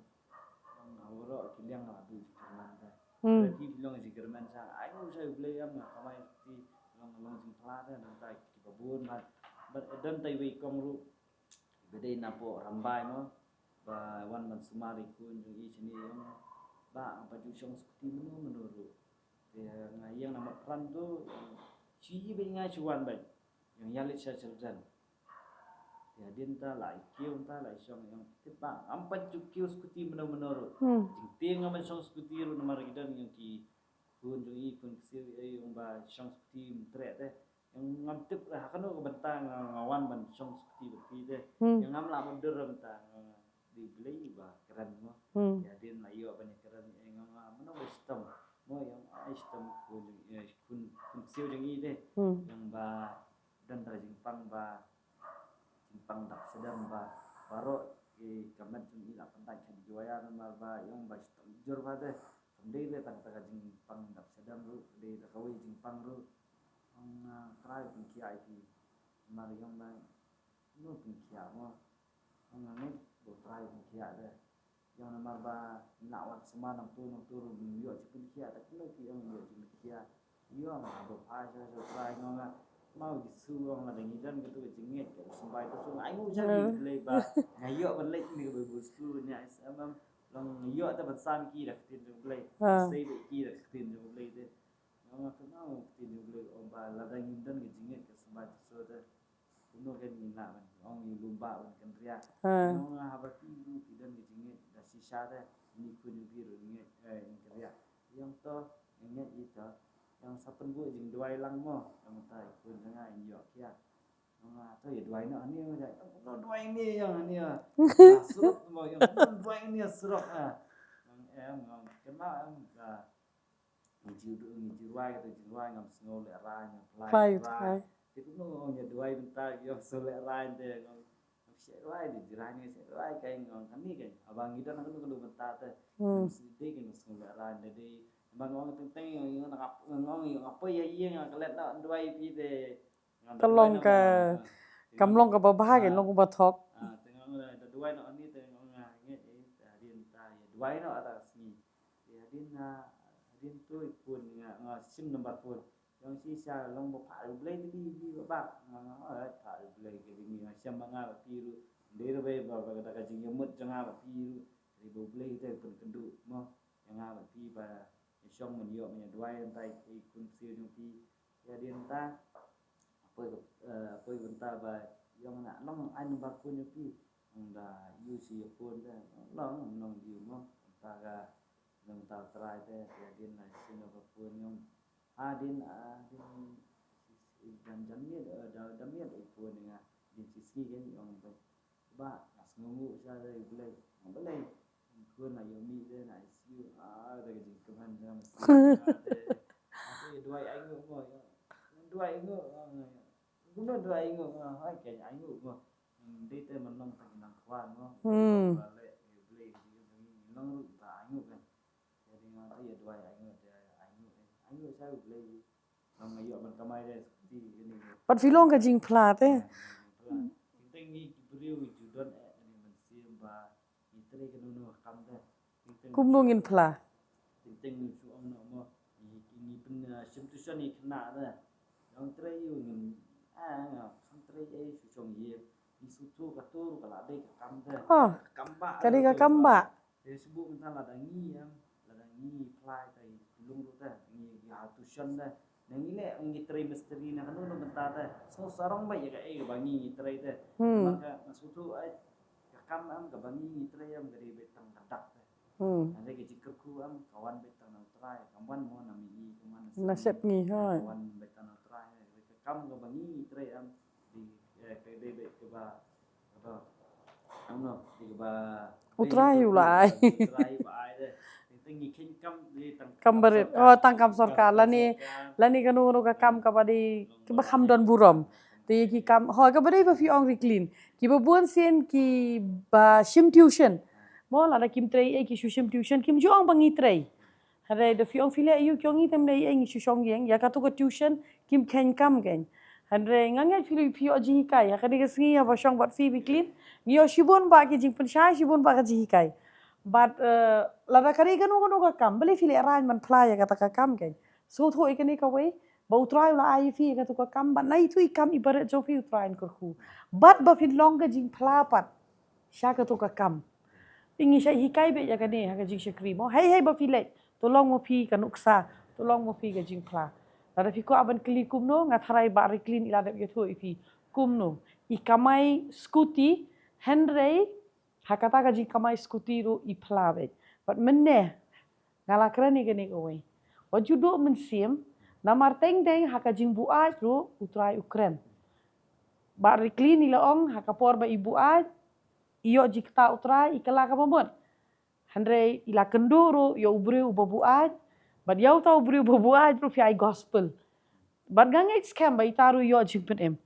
ngawro kiliang adu kerman dah berarti bilang si kerman sa ayo saya beli am kamai ti long simpla dah nata kibabun mat dan tai wi kong ru bedai napo rambai mo ba wan man sumari kun i sini ba baju syong seperti menurut ya yang nama peran tu ci bengai cuan baik yang yalit saya cerdan ya dinta lai kiu ta lai syong yang tiba ampat kiu seperti menurut ting ngaman syong seperti lu nomor gidan yang ki kun jui kun ksil yang ba syong seperti mentre teh yang ngamtip lah kan ko bentang ngawan ban syong seperti teh yang ngam la mundur bentang dibeli ba keren mo ya din la yo banyak keren yang mana sistem mo yang sistem kun siu jeng i deh yang ba dan jimpang ba jimpang dak sedang ba baro kamet jeng i la pentai kan juaya nama ba yang ba sistem jur ba deh pendai deh tang jimpang dak sedang ru de dak kawi jimpang ru try pengkia itu mari yang ba no pengkia mo ngane try pengkia deh yang nama ba nawat semanam tu yo cipin kia tak kilo ki yang yo cipin kia yo ma ba aja so try ngonga mau disu orang ada ngidan gitu jengit sampai tu so ai ngu jadi le ba ngayo ban le ni ba busu nya samam long yo ta ban sam ki dak tin du le sei de ki dak tin du le de ngonga tu mau tin du le om ba la da ngidan ke jengit ke sampai tu so de kuno kan ngina ban ong ni lumba ban kan ria ngonga habati du kidan ke jengit sisa deh ni kun biru ni kerja yang to ingat itu yang sapen bu jing dua lang mo yang tai kun dengan yo kia to ya dua ini ani aja no dua ini yang ani surup mo yang dua ini surup yang ngom kena ngijiu wai gitu jiu wai ngam sngol le rai plai itu no ya dua bentar yo sole rai deh serai di jirani serai kayak ngong kami kan abang itu nak kena bentar teh sedih kan sekolah jadi abang ngong tentang ngong apa ya iya ngak kelet nak dua ip deh tolong ke kamlong ke babah ke long bathok tengok ada dua no ni tengok nge hadin ta ya dua no ada sini ya hadin tu pun sim nomor pun yang sisa long bo pa blai di ba pa blai ke ni siam manga piru der be ba ka ka jing mut janga piru di bo blai te pun kedu mo yang pi ba song men yo men dua yang tai kun sil yang pi ya hadin ta apa bentar ba yang nak long an ba kun yang pi da UC pun dah long di mo antara nang ta try te din na sino ba pun yung adin dan jamnya damnya pun nga din sisi kan yung ba as ngungu sa dai boleh kun na yung mi de na ICU da jing keman jam dua ai mo dua ai guna dua ai hai ke ai mo đi tới mình nông thành năng khoan nó và lệ lệ nông và anh ngược này thì nó thấy ở đuôi anh ngược sao lệ mà mấy giờ mình cầm ai đây thì cái này bắt phi long cái jing pla te ting ni beriu ju don mình sim và ni tre cái nó cầm đây kum no ngin pla ting ni su ông nó mà ni pen sim tu san ni kena đây yang tre yu ngin không tre ai su chong ye isutu katur kala de kamda kamba kadi ka kamba Facebook minta ladangi fly tai lung ruta ni ya tuition da nang ile ngi trimesteri na kanu no benta da so sarong ba ya ka bangi trai da maka masutu ai ka kam am ka bangi trai am dari betang kadak da ada ke jikerku am kawan betang na trai kawan mo na mi kuman nasib ni ha kawan betang na trai ka kam ka bangi trai am di PD ke ba ano di ba utrai ulai utrai ba ai de tingi kin kam di kambarit tangkam sorkar lani kanu no ka kam ka badi ki ba kham don burom te ki kam ho ka badi ba fi ong reclean ki ba buan sen ki ba shim tuition mo la da kim trei ki shim tuition kim jo ong bangi trei hare de fi ong file yu kyong i tem nei eng shu shong yeng ya ka to ka tuition kim ken kam gen Andre ngangai fili pio jihikai ya kadi kesngi ya basong bat fi biklin ngio shibon ba ki jing pensha shibon ba ka jihikai but lada kari kanu ka kam beli fili aran man pla ya kata ka kam kai so tho ikani ka wei ba utrai la ai fi ka to ka kam ba nai tu ikam ibarat jo fi utrai ko khu but ba fi long ka jing pla pat sha ka to ka kam ingi sha hikai be ya kani ha ka jing shakri mo hey ba fi le to long mo fi ka nuksa to long mo fi ka jing pla Lada fiko aban keli kumno ngatharai ba reclean ila dap yatho ifi kumno ikamai skuti henrei hakata ka ji kamai skuti ro iplabe but menne ngala krani gani ko we wajudo mensim namar teng haka jing buat ro utrai ukren ba reclean ila ong hakapor ba ibu at iyo jikta utrai ikala ka mamot henrei ila kenduro yo ubre ubabuat But yau tahu beri berbuat tu fiai gospel. But gangai scam bai taru yo jimpen em.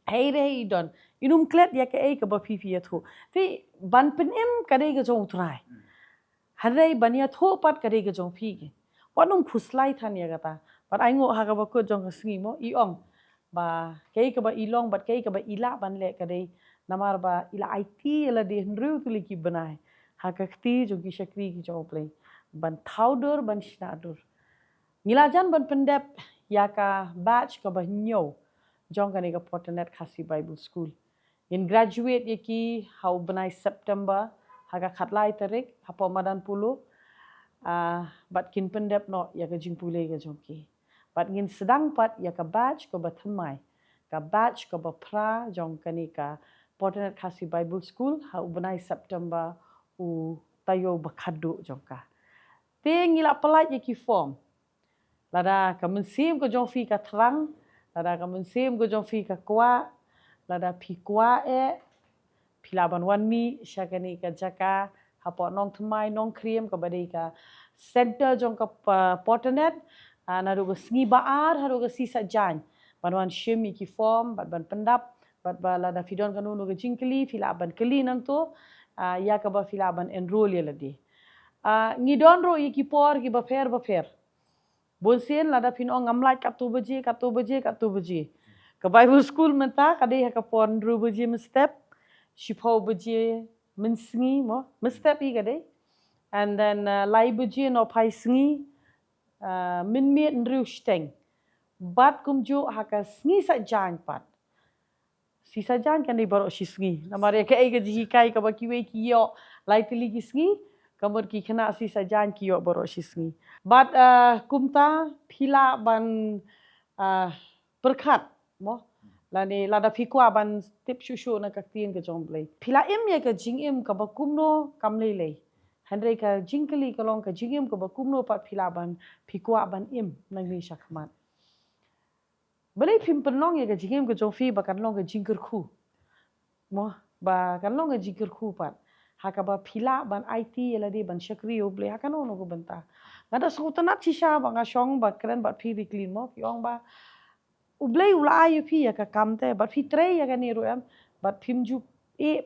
Hey rei don. Inum klet ya ke ke ba pipi ya thu. Fi ban pen em kadai ke jong utrai. Hanrei ban ya thu pat kadai ke jong pi ke. Wanum khuslai than ya kata. But ai ngo ha ka ba ko jong sngi mo i ong. Ba ke ba ilong but ke ba ila ban le kadai. Namar ba ila IT ila de nru tu li ki banai. Ha ka khti jo ki shakri ki jong play. Ban thaudur ban shnadur ngilajan ban pendep yaka batch ka banyo jong kani ka Portanet Khasi Bible School in graduate yaki hau banai September haga khatlai tarik hapo madan pulu bat kin pendep no yaka jingpule ka jongki bat ngin sedang pat yaka batch ka bathamai ka batch ka bapra jong kani ka Portanet Khasi Bible School hau banai September u tayo bakhadu jongka ngila pelat ye ki form lada ka mensim ko jong fi ka terang lada ka mensim ko jong fi ka kwa lada pi kwa pilaban wan mi syakani ka jaka hapo nong thmai nong kriem ka badai ka center jong ka Portanet naru ka sngi baar haru ka sisa jan banwan shim ki form ban pendap bat ba lada fidon kanu no ka jingkeli filaban keli nang to ya ka ba filaban enroll ye ladi ngidon ro iki por ki ba fer bonsen lada pin ong ngamlai kap tu baje Ke Bible school menta kadai ha kapon ru beje step. Shipau beje mensengi mo step I kadai. And then lai beje no pai sengi min miet nriu steng. Bat kumjo haka sengi sa jang pat. Si sa jang kan dei baro si sengi. Namare ke ai gaji kai ka bakiwe ki yo lai tili ki sengi. Kamar ki kena si sa jang ki yo baro si sengi. Bat kumta pila ban berkat mo. Lani lada pikwa ban tip shushu na kaktiin ke jomblay. Pila im ya ka jing im ka bakumno kamlele. Handai ka jingkeli kalong ka jing im ka bakumno pat pila ban pikwa ban im nang ni syakmat. Balai pim penong ya ka jing im ka jomfi ba kan long ka jingker khu. Mo ba kan long ka jingker khu pat. Haka ba pila ban IT yala di ban syakri oblay haka no ko benta. Ngada sukutanat sisha ba nga syong ba keren ba pi clean mo pyong ba ublay ula ayu pi ya ka kamte bat pi tre ya ka ni ruam bat pimju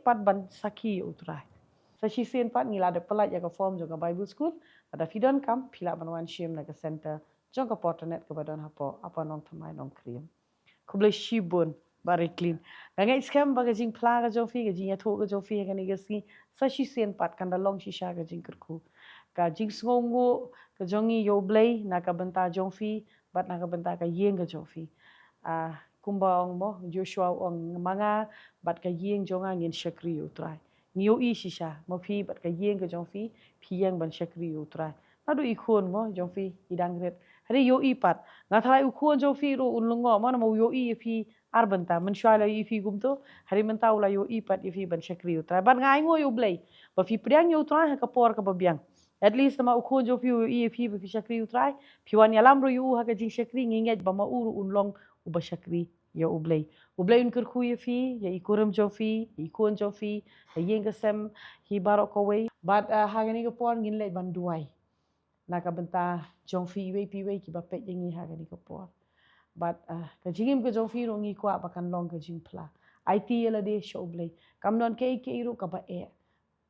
pat ban saki utrai. Sa si sen pat ngila de pelat ya ka form jo ka Bible school ada fidon kam pila ban wan shim na ka center jong ka portanet ka badon hapo apa nong thamai nong kriam. Kublay shibun bari clean. Ngai scam ba ka jing pla ka jo fi ka jing ya tho ka jo fi ka ni ka si sa si sen pat kan da long shisha ka jing kerku. Ka jing sngongo ka jongi yo blay na ka benta jong fi bat na ka benta ka yeng ka jo fi. Kumbang mo Joshua ong mga bat ka yeng jonga ngin syakri utrai. Ngiyo I shisha mo fi bat ka yeng ka jong fi yang ban syakri utrai. Nadu ikon mo jong fi idang ret. Hari yo I pat ngathalai ukon jong fi ro unlungo mo na mo yo I fi arbenta mensyala I fi gumto hari mentau la yo I pat I fi ban syakri utrai. Ban ngai ngo yo blay. Ba fi priang yo utrai ha ka por ka babiang. At least ma ukon jo fi yo I fi ba fi syakri utrai. Piwan yalam ro yo ha ka jing syakri nginget ba ma uru unlong uba syakri ya ublay. Ublay un kerku ya fi, ya ikurum jo fi, ikun jo fi, ya yeng kesem hi barok kawai. But hagani ke pon ngin le banduai. Naka benta jong fi we pi we ki bapet yengi hagani ke pon. But ka jingim ke jong fi ro ngi kwa bakan long ke jing pla. IT yala de sho ublay. Kam non ke iru ka ba e.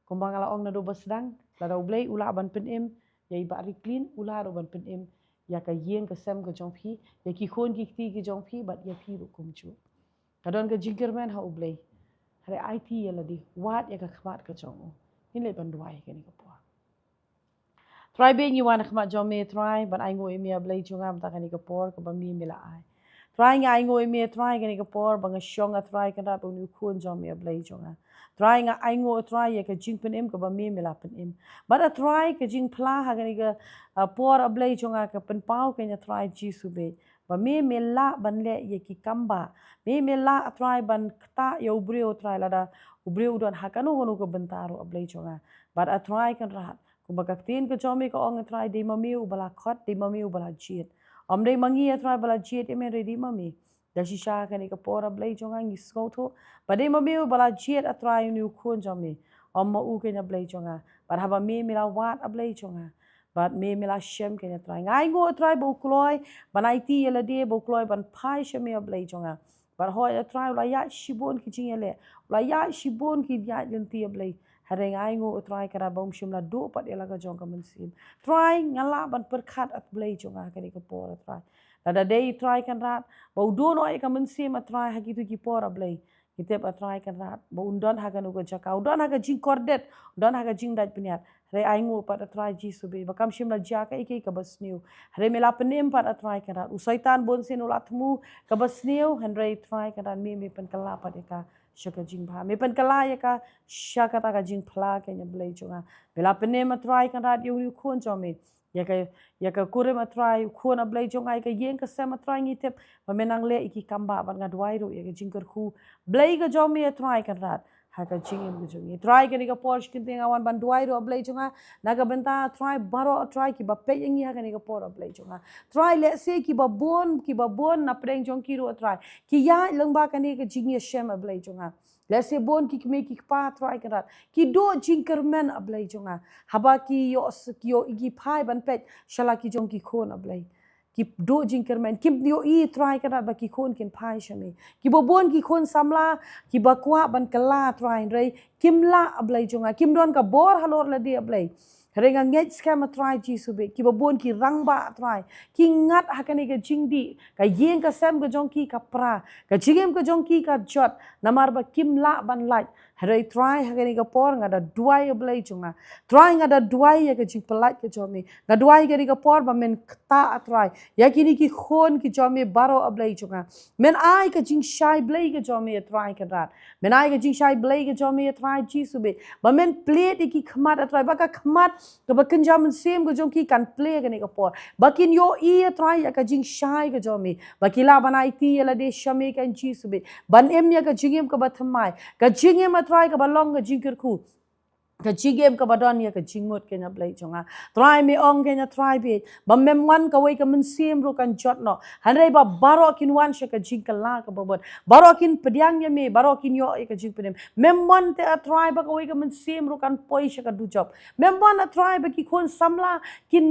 Kumbang ala ong na do basdang, la ublay ula ban penim, ya iba clean ula ro ban penim. Ya ka yeng ka sem ka jong phi ya ki khon ki ti ki jong phi bat ya phi ru kum chu kadon ka jingker men ha ublay hare IT ya ladi wat ya ka khmat ka jong in le ban duai ka ni ka po try be ni wan khmat jong me try ban ai ngoi me ablay chunga ta ka ni ka por ka ba mi mila ai try nga ai ngoi me try ka ni ka por ba nga shong a try ka da bu ni khon jong me ablay chunga try nga ai ngo try ya ka jing pen em ka ba mi mila pen em but a try ka jing pla ha ka ni ka por ablay chunga ka pen pau ka nya try jisu be ba mi mila ban le ye ki kamba mi mila try ban kta ya ubreo try la da ubreo don ha ka no no ka bentaro ablay chunga but a try kan rat ku ba ka tin ka jomi ka ong try de mami u bala khot de mami u bala jit om de mangi try bala jit e me ready mami da shisha ka ni ka por ablay chunga ngi skotho ba de mami u bala jit a try ni khon jomi om ma u ke nya blay chunga ba ha ba mi mila wat ablay chunga but me mila shem ke nya try ngai ngo try bo kloi ban IT yela de bo kloi ban pai shem me ablay chunga ba ho ya try la ya shibon ki jing yele la ya shibon ki ya lenti ablay hare ngai ngo try kara bom shim la do pat yela ka jong ka mensim try ngala ban perkhat at blay chunga ka ni ka por try la day try kan rat bo do no ka mensim a try ha ki tu ki por ablay kitep a try kan rat bo undon ha kan uga jaka undon ha ka jing kordet undon ha ka jing dat peniat re aingo pat a try jisu be bakam shim la jaka iki ka basniu re mela penim pat a try kan rat usaitan bon sin ulatmu ka basniu henry try kan rat me pen kala pat ka shaka jing ba me pen kala ya ka shaka ta ka jing phla ke nya blay chunga mela penim a try kan rat yu khon chomi ya ka kurim a try khon a blay chunga ka yeng ka sem a try ngi tep ba menang le iki kamba ban ngadwai ro ya ka jing ker khu blay ka jomi a try kan rat ha ka jing im jungi try ka ni ka por skin ting awan ban duai ro blay chunga na ka benta try baro try ki ba pe yengi ha ka ni ka por blay chunga try le se ki ba bon na preng jong ki ro try ki ya leng ba ka ni ka jing ye shem a blay chunga le se bon ki me ki pa try kan rat ki do jing ker men a blay chunga haba ki yo igi pai ban pet shala ki jong ki khon a blay ki do jing kermen kim yo I try kan ba ki khon kin pai shame ki bo bon ki khon samla ki ba kwa ban kala try rei kim la ablay chunga kim don ka bor halor la di ablay Harenga ngej skema try Jisu be ki babon ki rangba try ki ngat hakane ka jingdi ka yeng ka sem ka jongki ka pra ka jingem ka jongki ka jot namar ba kim la ban laj harai try hakane ka por ngada duai blai chunga try ngada duai ya ka jing pelat ka jomi nga duai ka ka por ba men ta try ya kini ki khon ki jomi baro blai chunga men ai ka jing shai blai ka jomi try ka rat men ai ka jing shai blai ka jomi try Jisu be ba men plate ki khmat try ba ka khmat ka bakenjam sem ka jongki kan play ka ne ka por bakin yo ia try ya ka jing shai ka jomi bakila banai ti ya la de shame kan Jisu be ban em ya ka jingem ka bathamai ka jingem try ka balong ka jingker ku ka jingem ka badon ya ka jingmut kenya blai chonga try me ong kenya try be bam mem wan ka wei ka men sem ro kan jot no hanrei ba baro kin wan sha ka jing ka la ka babot baro kin pediang ya me baro kin yo ka jing pedem mem wan te a try ba ka wei ka men sem ro kan poi sha ka du job mem wan a try ba ki khon samla kin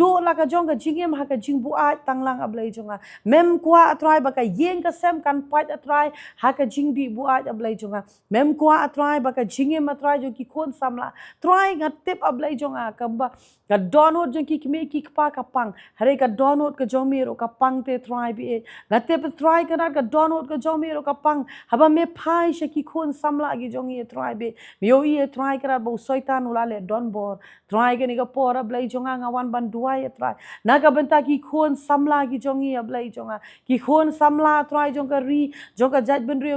do la ka jong ka jingem ha ka jing bu a tanglang a blai chonga mem kwa a try ba ka yeng ka sem kan pat a try ha ka jing bi bu a blai chonga mem kwa a try ba ka jingem a try jo ki khon samla try nga tip ablai jonga kamba ka download jong ki me ki pa ka pang hare ka download ka jomi ro ka pang te try bi nga tip try ka ka download ka jomi ro ka pang haba me phai she ki khon samla gi jongi try bi yo i try ka bo soitan ulale don bor try ka ni ka por ablai jonga nga wan ban duai try na ka benta ki khon samla gi jongi ablai jonga ki khon samla try jong ka ri jong ka jaj ben ri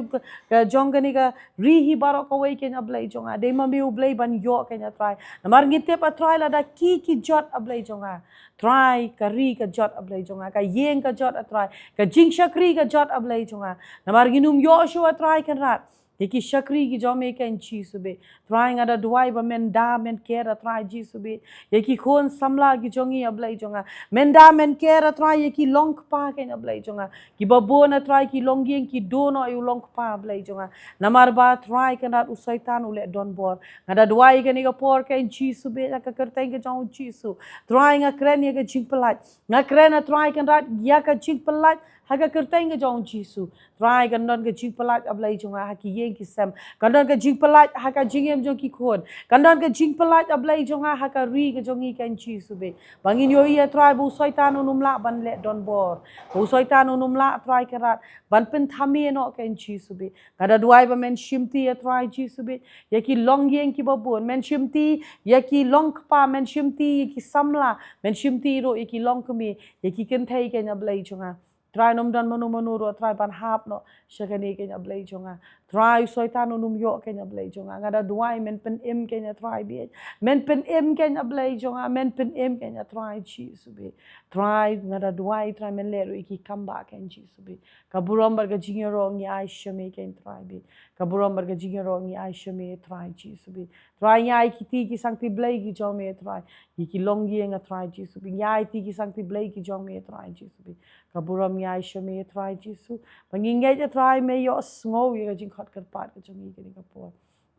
ka jong ka ni ka ri hi baro ka wei ken ablai jonga de ma me blai ban yo kenya try namar ngite pa try la da ki jot ablai jonga try ka ri ka jot ablai jonga ka yeng ka jot a try ka jing shakri ka jot ablai jonga namar ginum yo shu a try kan rat ki shakri ki jome ken Jisu be trying ada duai ba men da men kera try Jisu be ki khon samla ki jongi ablai jonga men da men kera try ki long pa ken ablai jonga ki babona try ki longieng ki dono yu long pa ablai jonga namar ba try kan rat usaitan ule don bor ada duai ken ka por ken Jisu be ka kerteng ke jong Jisu trying a kren ye ka jing pelat na kren a try kan rat ya ka jing pelat haka kerteng ke jong Jisu try kan don ke jing pelat ablai jonga haki yeng ki sem kan don ke jing pelat haka jingem jong ki khon kan don ke jing pelat ablai jonga haka ri ke jongi kan Jisu be bangin yo ia try bu soitan unum la ban le don bor bu soitan unum la try kerat ban pen thami no kan Jisu be kada duai ba men shimti ya try Jisu be ya ki long yeng ki babon men shimti ya ki long pa men shimti ya ki samla men shimti ro ya ki long kmi ya ki ken thai ken ablai jonga try nom dan manu ro try ban hap no shakani kenya blai jonga try soitan num yo kenya blai jonga ngada duai men pen em kenya try bi men pen em kenya blai jonga men pen em kenya try Jisu be try ngada duai try men le ro iki kamba ken Jisu be kaburom bar ga jingero ngi ai shame ken try bi kaburom bar ga jingero ngi ai shame try Jisu be try ngai ki ti sang ti blai ki jome try iki longi nga try Jisu be ngai ti ki sang ti blai ki jome try Jisu be kaburam yai shame try Jisu mangingai je try me yo sngo ye jing khat kar pat ke jongi ke ka por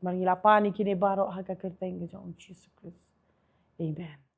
mangila pani kine baro ha ka kerteng ke jong Jisu Christ amen.